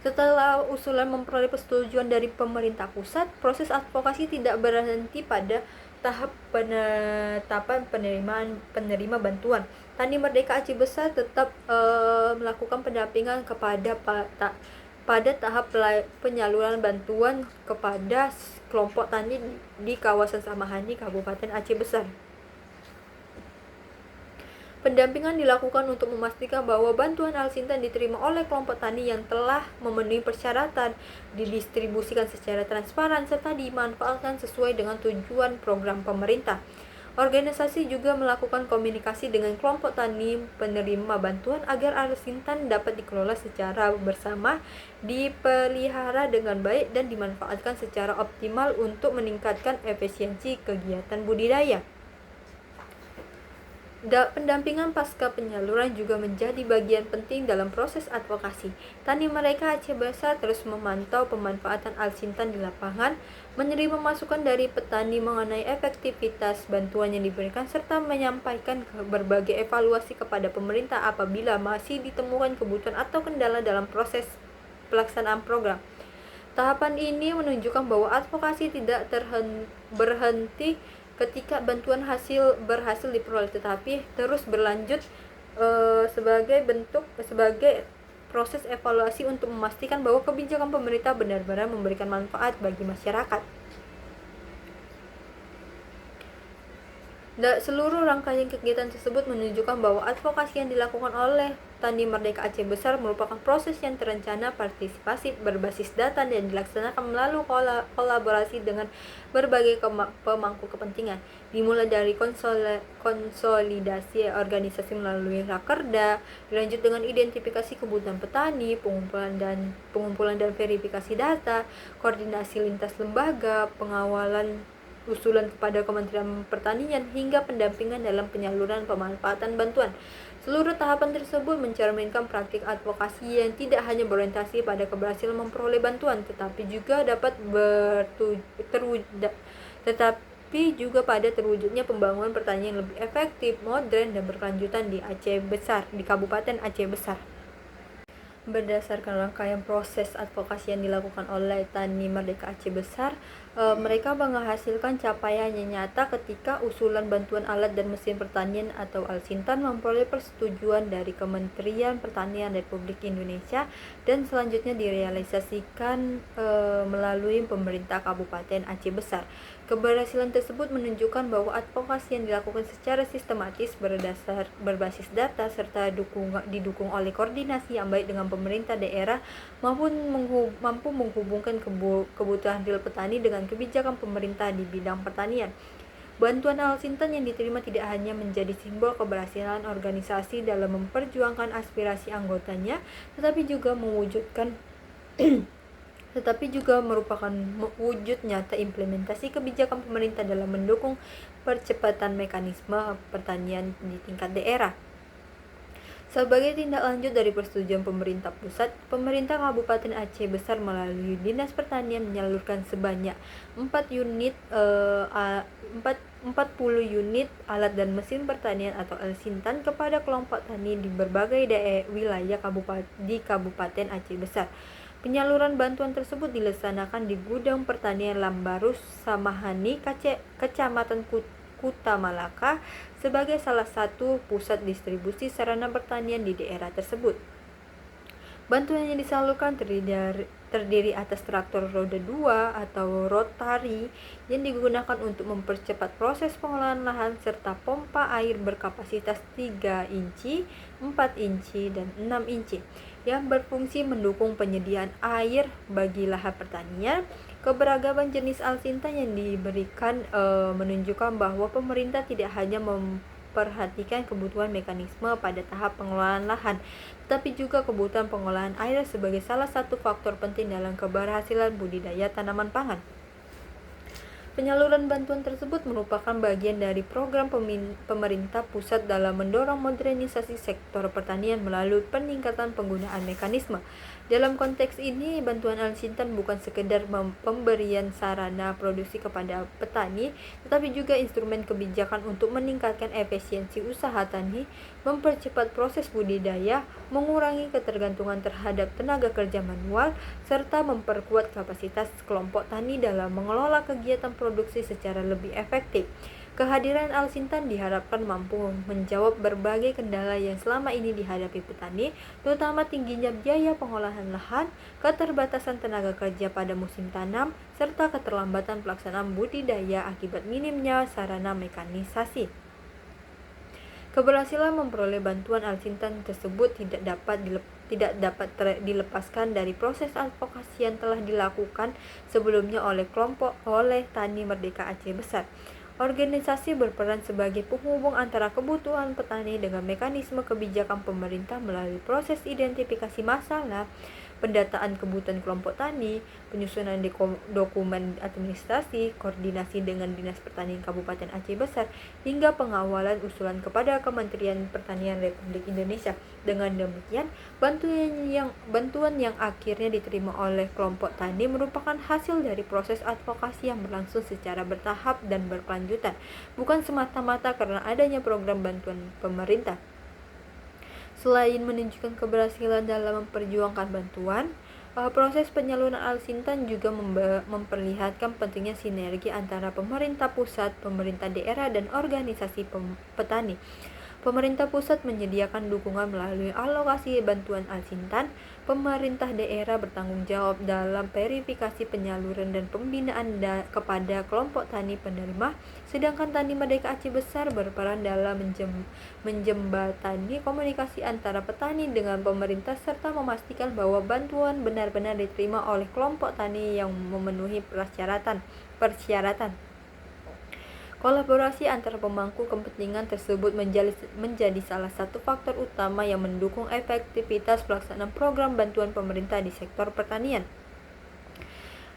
Setelah usulan memperoleh persetujuan dari pemerintah pusat, proses advokasi tidak berhenti pada tahap penetapan penerima bantuan. Tani Merdeka Aceh Besar tetap melakukan pendampingan pada tahap penyaluran bantuan kepada kelompok tani di kawasan Samahani, Kabupaten Aceh Besar. Pendampingan dilakukan untuk memastikan bahwa bantuan Al-Sintan diterima oleh kelompok tani yang telah memenuhi persyaratan, didistribusikan secara transparan, serta dimanfaatkan sesuai dengan tujuan program pemerintah. Organisasi juga melakukan komunikasi dengan kelompok tani penerima bantuan agar Al-Sintan dapat dikelola secara bersama, dipelihara dengan baik, dan dimanfaatkan secara optimal untuk meningkatkan efisiensi kegiatan budidaya. Pendampingan pasca penyaluran juga menjadi bagian penting dalam proses advokasi. Tani Merdeka Aceh Besar terus memantau pemanfaatan Al-Sintan di lapangan, menerima masukan dari petani mengenai efektivitas bantuan yang diberikan, serta menyampaikan berbagai evaluasi kepada pemerintah apabila masih ditemukan kebutuhan atau kendala dalam proses pelaksanaan program. Tahapan ini menunjukkan bahwa advokasi tidak berhenti ketika bantuan berhasil diperoleh, tetapi terus berlanjut sebagai proses evaluasi untuk memastikan bahwa kebijakan pemerintah benar-benar memberikan manfaat bagi masyarakat. Seluruh rangkaian kegiatan tersebut menunjukkan bahwa advokasi yang dilakukan oleh Tani Merdeka Aceh Besar merupakan proses yang terencana, partisipasi, berbasis data, dan dilaksanakan melalui kolaborasi dengan berbagai pemangku kepentingan. Dimulai dari konsolidasi organisasi melalui rakerda, dilanjut dengan identifikasi kebutuhan petani, pengumpulan dan verifikasi data, koordinasi lintas lembaga, pengawalan usulan kepada Kementerian Pertanian, hingga pendampingan dalam penyaluran pemanfaatan bantuan. Seluruh tahapan tersebut mencerminkan praktik advokasi yang tidak hanya berorientasi pada keberhasilan memperoleh bantuan, tetapi juga pada terwujudnya pembangunan pertanian yang lebih efektif, modern, dan berkelanjutan di Kabupaten Aceh Besar. Berdasarkan rangkaian proses advokasi yang dilakukan oleh Tani Merdeka Aceh Besar, mereka menghasilkan capaian yang nyata ketika usulan bantuan alat dan mesin pertanian atau Al-Sintan memperoleh persetujuan dari Kementerian Pertanian Republik Indonesia dan selanjutnya direalisasikan melalui pemerintah Kabupaten Aceh Besar. Keberhasilan tersebut menunjukkan bahwa advokasi yang dilakukan secara sistematis, berbasis data, serta didukung oleh koordinasi yang baik dengan pemerintah daerah mampu menghubungkan kebutuhan real petani dengan kebijakan pemerintah di bidang pertanian. Bantuan Al-Sintan yang diterima tidak hanya menjadi simbol keberhasilan organisasi dalam memperjuangkan aspirasi anggotanya, tetapi juga merupakan wujud nyata implementasi kebijakan pemerintah dalam mendukung percepatan mekanisme pertanian di tingkat daerah. Sebagai tindak lanjut dari persetujuan pemerintah pusat, pemerintah Kabupaten Aceh Besar melalui Dinas Pertanian menyalurkan sebanyak 40 unit alat dan mesin pertanian atau Al-Sintan kepada kelompok tani di berbagai wilayah di Kabupaten Aceh Besar. Penyaluran bantuan tersebut dilaksanakan di Gudang Pertanian Lambarus Samahani, Kecamatan Kuta Malaka, sebagai salah satu pusat distribusi sarana pertanian di daerah tersebut. Bantuan yang disalurkan terdiri atas traktor roda 2 atau rotari yang digunakan untuk mempercepat proses pengolahan lahan serta pompa air berkapasitas 3 inci, 4 inci, dan 6 inci yang berfungsi mendukung penyediaan air bagi lahan pertanian. Keberagaman jenis Al-Sintan yang diberikan menunjukkan bahwa pemerintah tidak hanya memperhatikan kebutuhan mekanisme pada tahap pengelolaan lahan, tetapi juga kebutuhan pengolahan air sebagai salah satu faktor penting dalam keberhasilan budidaya tanaman pangan. Penyaluran bantuan tersebut merupakan bagian dari program pemerintah pusat dalam mendorong modernisasi sektor pertanian melalui peningkatan penggunaan mekanisme. Dalam konteks ini, bantuan Al-Sintan bukan sekedar pemberian sarana produksi kepada petani, tetapi juga instrumen kebijakan untuk meningkatkan efisiensi usaha tani, mempercepat proses budidaya, mengurangi ketergantungan terhadap tenaga kerja manual, serta memperkuat kapasitas kelompok tani dalam mengelola kegiatan produksi secara lebih efektif. Kehadiran Al-Sintan diharapkan mampu menjawab berbagai kendala yang selama ini dihadapi petani, terutama tingginya biaya pengolahan lahan, keterbatasan tenaga kerja pada musim tanam, serta keterlambatan pelaksanaan budidaya akibat minimnya sarana mekanisasi. Keberhasilan memperoleh bantuan Al-Sintan tersebut tidak dapat dilepaskan dari proses advokasi yang telah dilakukan sebelumnya oleh Tani Merdeka Aceh Besar. Organisasi berperan sebagai penghubung antara kebutuhan petani dengan mekanisme kebijakan pemerintah melalui proses identifikasi masalah, pendataan kebutuhan kelompok tani, penyusunan dokumen administrasi, koordinasi dengan Dinas Pertanian Kabupaten Aceh Besar, hingga pengawalan usulan kepada Kementerian Pertanian Republik Indonesia. Dengan demikian, bantuan yang akhirnya diterima oleh kelompok tani merupakan hasil dari proses advokasi yang berlangsung secara bertahap dan berkelanjutan, bukan semata-mata karena adanya program bantuan pemerintah. Selain menunjukkan keberhasilan dalam memperjuangkan bantuan, proses penyaluran Al-Sintan juga memperlihatkan pentingnya sinergi antara pemerintah pusat, pemerintah daerah, dan organisasi petani. Pemerintah pusat menyediakan dukungan melalui alokasi bantuan Al-Sintan. Pemerintah daerah bertanggung jawab dalam verifikasi penyaluran dan pembinaan kepada kelompok tani penerima, sedangkan Tani Merdeka Aceh Besar berperan dalam menjembatani komunikasi antara petani dengan pemerintah serta memastikan bahwa bantuan benar-benar diterima oleh kelompok tani yang memenuhi persyaratan. Kolaborasi antara pemangku kepentingan tersebut menjadi salah satu faktor utama yang mendukung efektivitas pelaksanaan program bantuan pemerintah di sektor pertanian.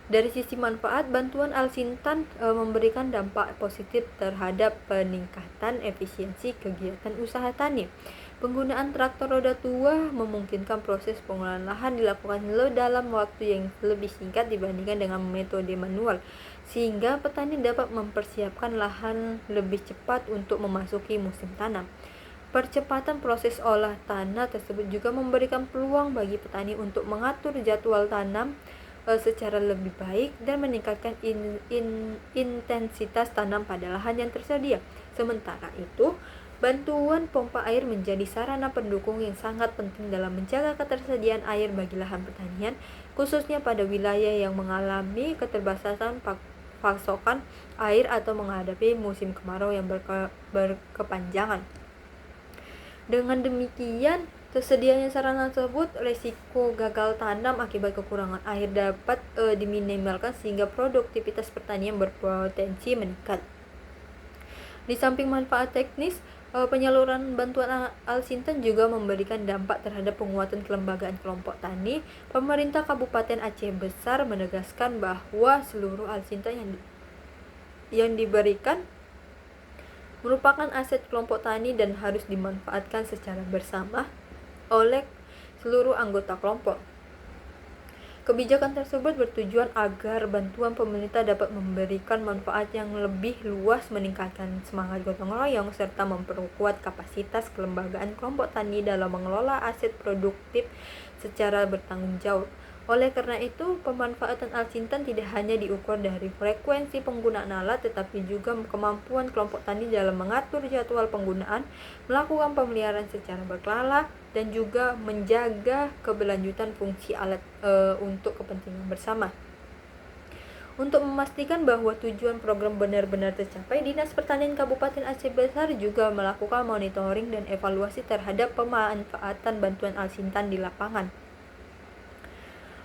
Dari sisi manfaat, bantuan Al-Sintan memberikan dampak positif terhadap peningkatan efisiensi kegiatan usaha tani. Penggunaan traktor roda tua memungkinkan proses pengolahan lahan dilakukan dalam waktu yang lebih singkat dibandingkan dengan metode manual, sehingga petani dapat mempersiapkan lahan lebih cepat untuk memasuki musim tanam. Percepatan proses olah tanah tersebut juga memberikan peluang bagi petani untuk mengatur jadwal tanam secara lebih baik dan meningkatkan intensitas tanam pada lahan yang tersedia. Sementara itu, bantuan pompa air menjadi sarana pendukung yang sangat penting dalam menjaga ketersediaan air bagi lahan pertanian, khususnya pada wilayah yang mengalami keterbatasan pasokan air atau menghadapi musim kemarau yang berkepanjangan. Dengan demikian, tersedianya sarana tersebut, resiko gagal tanam akibat kekurangan air dapat diminimalkan sehingga produktivitas pertanian berpotensi meningkat. Di samping manfaat teknis, penyaluran bantuan Alsintan juga memberikan dampak terhadap penguatan kelembagaan kelompok tani. Pemerintah Kabupaten Aceh Besar menegaskan bahwa seluruh Alsintan yang diberikan merupakan aset kelompok tani dan harus dimanfaatkan secara bersama oleh seluruh anggota kelompok. Kebijakan tersebut bertujuan agar bantuan pemerintah dapat memberikan manfaat yang lebih luas, meningkatkan semangat gotong royong, serta memperkuat kapasitas kelembagaan kelompok tani dalam mengelola aset produktif secara bertanggung jawab. Oleh karena itu, pemanfaatan Alsintan tidak hanya diukur dari frekuensi penggunaan alat, tetapi juga kemampuan kelompok tani dalam mengatur jadwal penggunaan, melakukan pemeliharaan secara berkala, dan juga menjaga keberlanjutan fungsi alat untuk kepentingan bersama. Untuk memastikan bahwa tujuan program benar-benar tercapai, Dinas Pertanian Kabupaten Aceh Besar juga melakukan monitoring dan evaluasi terhadap pemanfaatan bantuan Alsintan di lapangan.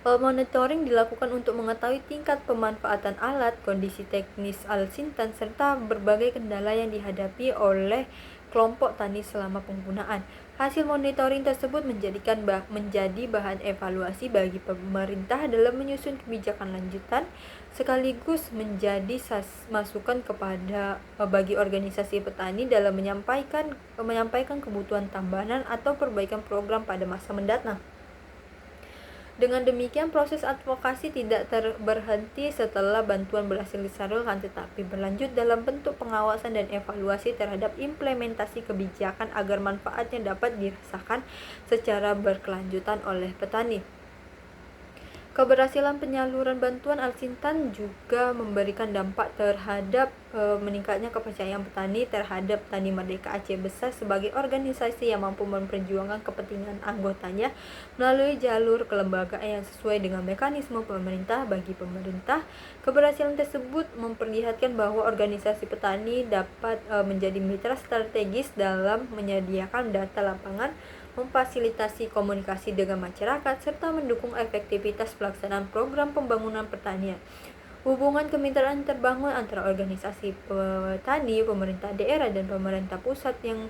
Monitoring dilakukan untuk mengetahui tingkat pemanfaatan alat, kondisi teknis Alsintan, serta berbagai kendala yang dihadapi oleh kelompok tani selama penggunaan. Hasil monitoring tersebut menjadi bahan evaluasi bagi pemerintah dalam menyusun kebijakan lanjutan, sekaligus menjadi masukan kepada bagi organisasi petani dalam menyampaikan kebutuhan tambahan atau perbaikan program pada masa mendatang. Dengan demikian, proses advokasi tidak berhenti setelah bantuan berhasil disalurkan, tetapi berlanjut dalam bentuk pengawasan dan evaluasi terhadap implementasi kebijakan agar manfaatnya dapat dirasakan secara berkelanjutan oleh petani. Keberhasilan penyaluran bantuan Alsintan juga memberikan dampak terhadap meningkatnya kepercayaan petani terhadap Tani Merdeka Aceh Besar sebagai organisasi yang mampu memperjuangkan kepentingan anggotanya melalui jalur kelembagaan yang sesuai dengan mekanisme pemerintah bagi pemerintah. Keberhasilan tersebut memperlihatkan bahwa organisasi petani dapat menjadi mitra strategis dalam menyediakan data lapangan, memfasilitasi komunikasi dengan masyarakat, serta mendukung efektivitas pelaksanaan program pembangunan pertanian. Hubungan kemitraan terbangun antara organisasi petani, pemerintah daerah, dan pemerintah pusat yang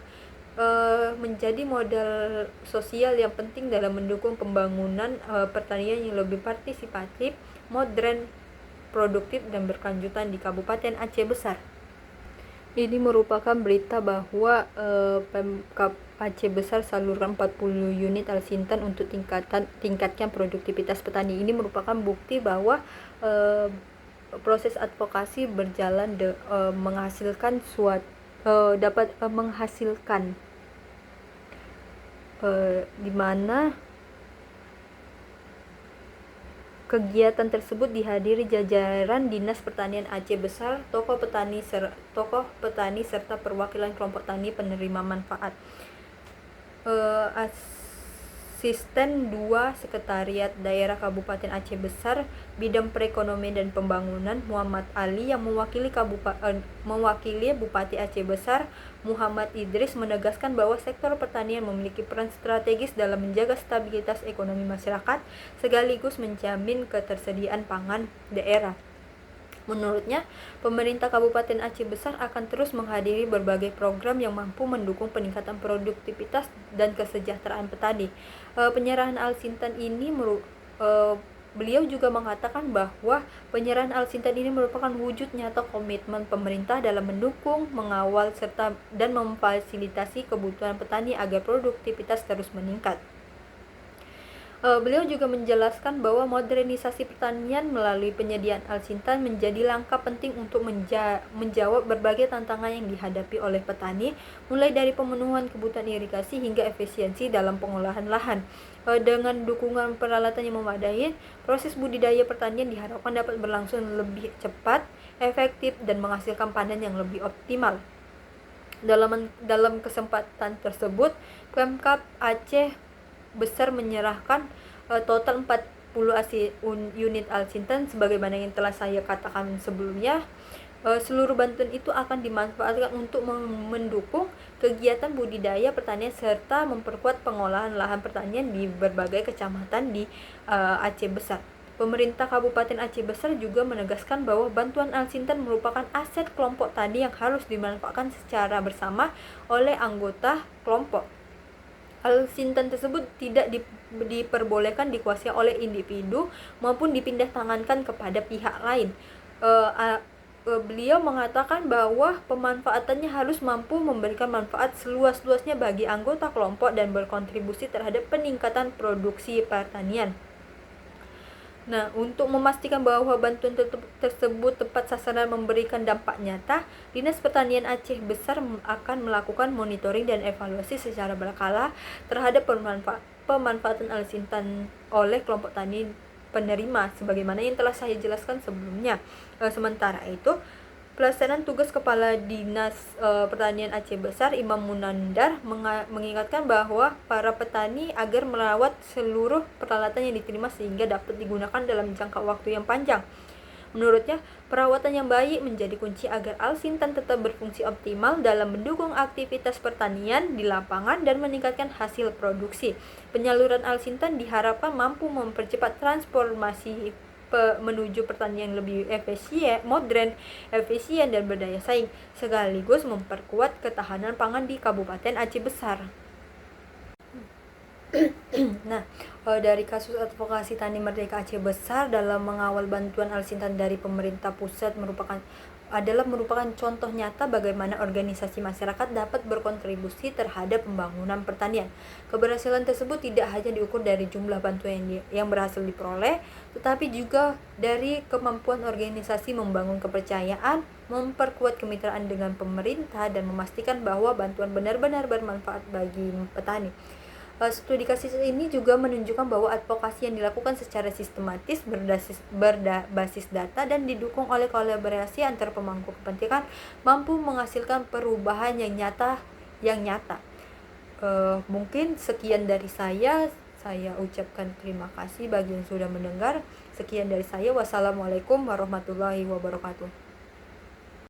menjadi modal sosial yang penting dalam mendukung pembangunan pertanian yang lebih partisipatif, modern, produktif, dan berkelanjutan di Kabupaten Aceh Besar. Ini merupakan berita bahwa Pemkab Aceh Besar salurkan 40 unit Alsintan untuk tingkatkan produktivitas petani. Ini merupakan bukti bahwa proses advokasi berjalan menghasilkan dapat menghasilkan di mana kegiatan tersebut dihadiri jajaran Dinas Pertanian Aceh Besar, tokoh petani serta perwakilan kelompok tani penerima manfaat. Asisten 2 Sekretariat Daerah Kabupaten Aceh Besar Bidang Perekonomian dan Pembangunan Muhammad Ali yang mewakili Bupati Aceh Besar Muhammad Idris menegaskan bahwa sektor pertanian memiliki peran strategis dalam menjaga stabilitas ekonomi masyarakat sekaligus menjamin ketersediaan pangan daerah. Menurutnya, pemerintah Kabupaten Aceh Besar akan terus menghadiri berbagai program yang mampu mendukung peningkatan produktivitas dan kesejahteraan petani. Penyerahan Alsintan ini beliau juga mengatakan bahwa penyerahan Alsintan ini merupakan wujud nyata komitmen pemerintah dalam mendukung, mengawal, serta dan memfasilitasi kebutuhan petani agar produktivitas terus meningkat. Beliau juga menjelaskan bahwa modernisasi pertanian melalui penyediaan Alsintan menjadi langkah penting untuk menjawab berbagai tantangan yang dihadapi oleh petani, mulai dari pemenuhan kebutuhan irigasi hingga efisiensi dalam pengolahan lahan. Dengan dukungan peralatan yang memadai, proses budidaya pertanian diharapkan dapat berlangsung lebih cepat, efektif, dan menghasilkan panen yang lebih optimal. Dalam kesempatan tersebut, Pemkab Aceh Besar menyerahkan total 40 unit Alsintan sebagaimana yang telah saya katakan sebelumnya. Seluruh bantuan itu akan dimanfaatkan untuk mendukung kegiatan budidaya pertanian serta memperkuat pengolahan lahan pertanian di berbagai kecamatan di Aceh Besar. Pemerintah Kabupaten Aceh Besar juga menegaskan bahwa bantuan Alsintan merupakan aset kelompok tani yang harus dimanfaatkan secara bersama oleh anggota kelompok. Alsintan tersebut tidak diperbolehkan dikuasai oleh individu maupun dipindah tangankan kepada pihak lain. Beliau mengatakan bahwa pemanfaatannya harus mampu memberikan manfaat seluas-luasnya bagi anggota kelompok dan berkontribusi terhadap peningkatan produksi pertanian. Nah, untuk memastikan bahwa bantuan tersebut tepat sasaran memberikan dampak nyata, Dinas Pertanian Aceh Besar akan melakukan monitoring dan evaluasi secara berkala terhadap pemanfaatan Alsintan oleh kelompok tani penerima, sebagaimana yang telah saya jelaskan sebelumnya. Sementara itu, pelaksanaan tugas Kepala Dinas Pertanian Aceh Besar Imam Munandar mengingatkan bahwa para petani agar merawat seluruh peralatan yang diterima sehingga dapat digunakan dalam jangka waktu yang panjang. Menurutnya, perawatan yang baik menjadi kunci agar Alsintan tetap berfungsi optimal dalam mendukung aktivitas pertanian di lapangan dan meningkatkan hasil produksi. Penyaluran Alsintan diharapkan mampu mempercepat transformasi menuju pertanian yang lebih modern, efisien, dan berdaya saing, sekaligus memperkuat ketahanan pangan di Kabupaten Aceh Besar. Nah, dari kasus advokasi Tani Merdeka Aceh Besar dalam mengawal bantuan Alsintan dari pemerintah pusat merupakan contoh nyata bagaimana organisasi masyarakat dapat berkontribusi terhadap pembangunan pertanian. Keberhasilan tersebut tidak hanya diukur dari jumlah bantuan yang berhasil diperoleh, tetapi juga dari kemampuan organisasi membangun kepercayaan, memperkuat kemitraan dengan pemerintah, dan memastikan bahwa bantuan benar-benar bermanfaat bagi petani. Studi kasus ini juga menunjukkan bahwa advokasi yang dilakukan secara sistematis, berbasis data, dan didukung oleh kolaborasi antar pemangku kepentingan mampu menghasilkan perubahan yang nyata. Mungkin sekian dari saya ucapkan terima kasih bagi yang sudah mendengar. Sekian dari saya, wassalamualaikum warahmatullahi wabarakatuh.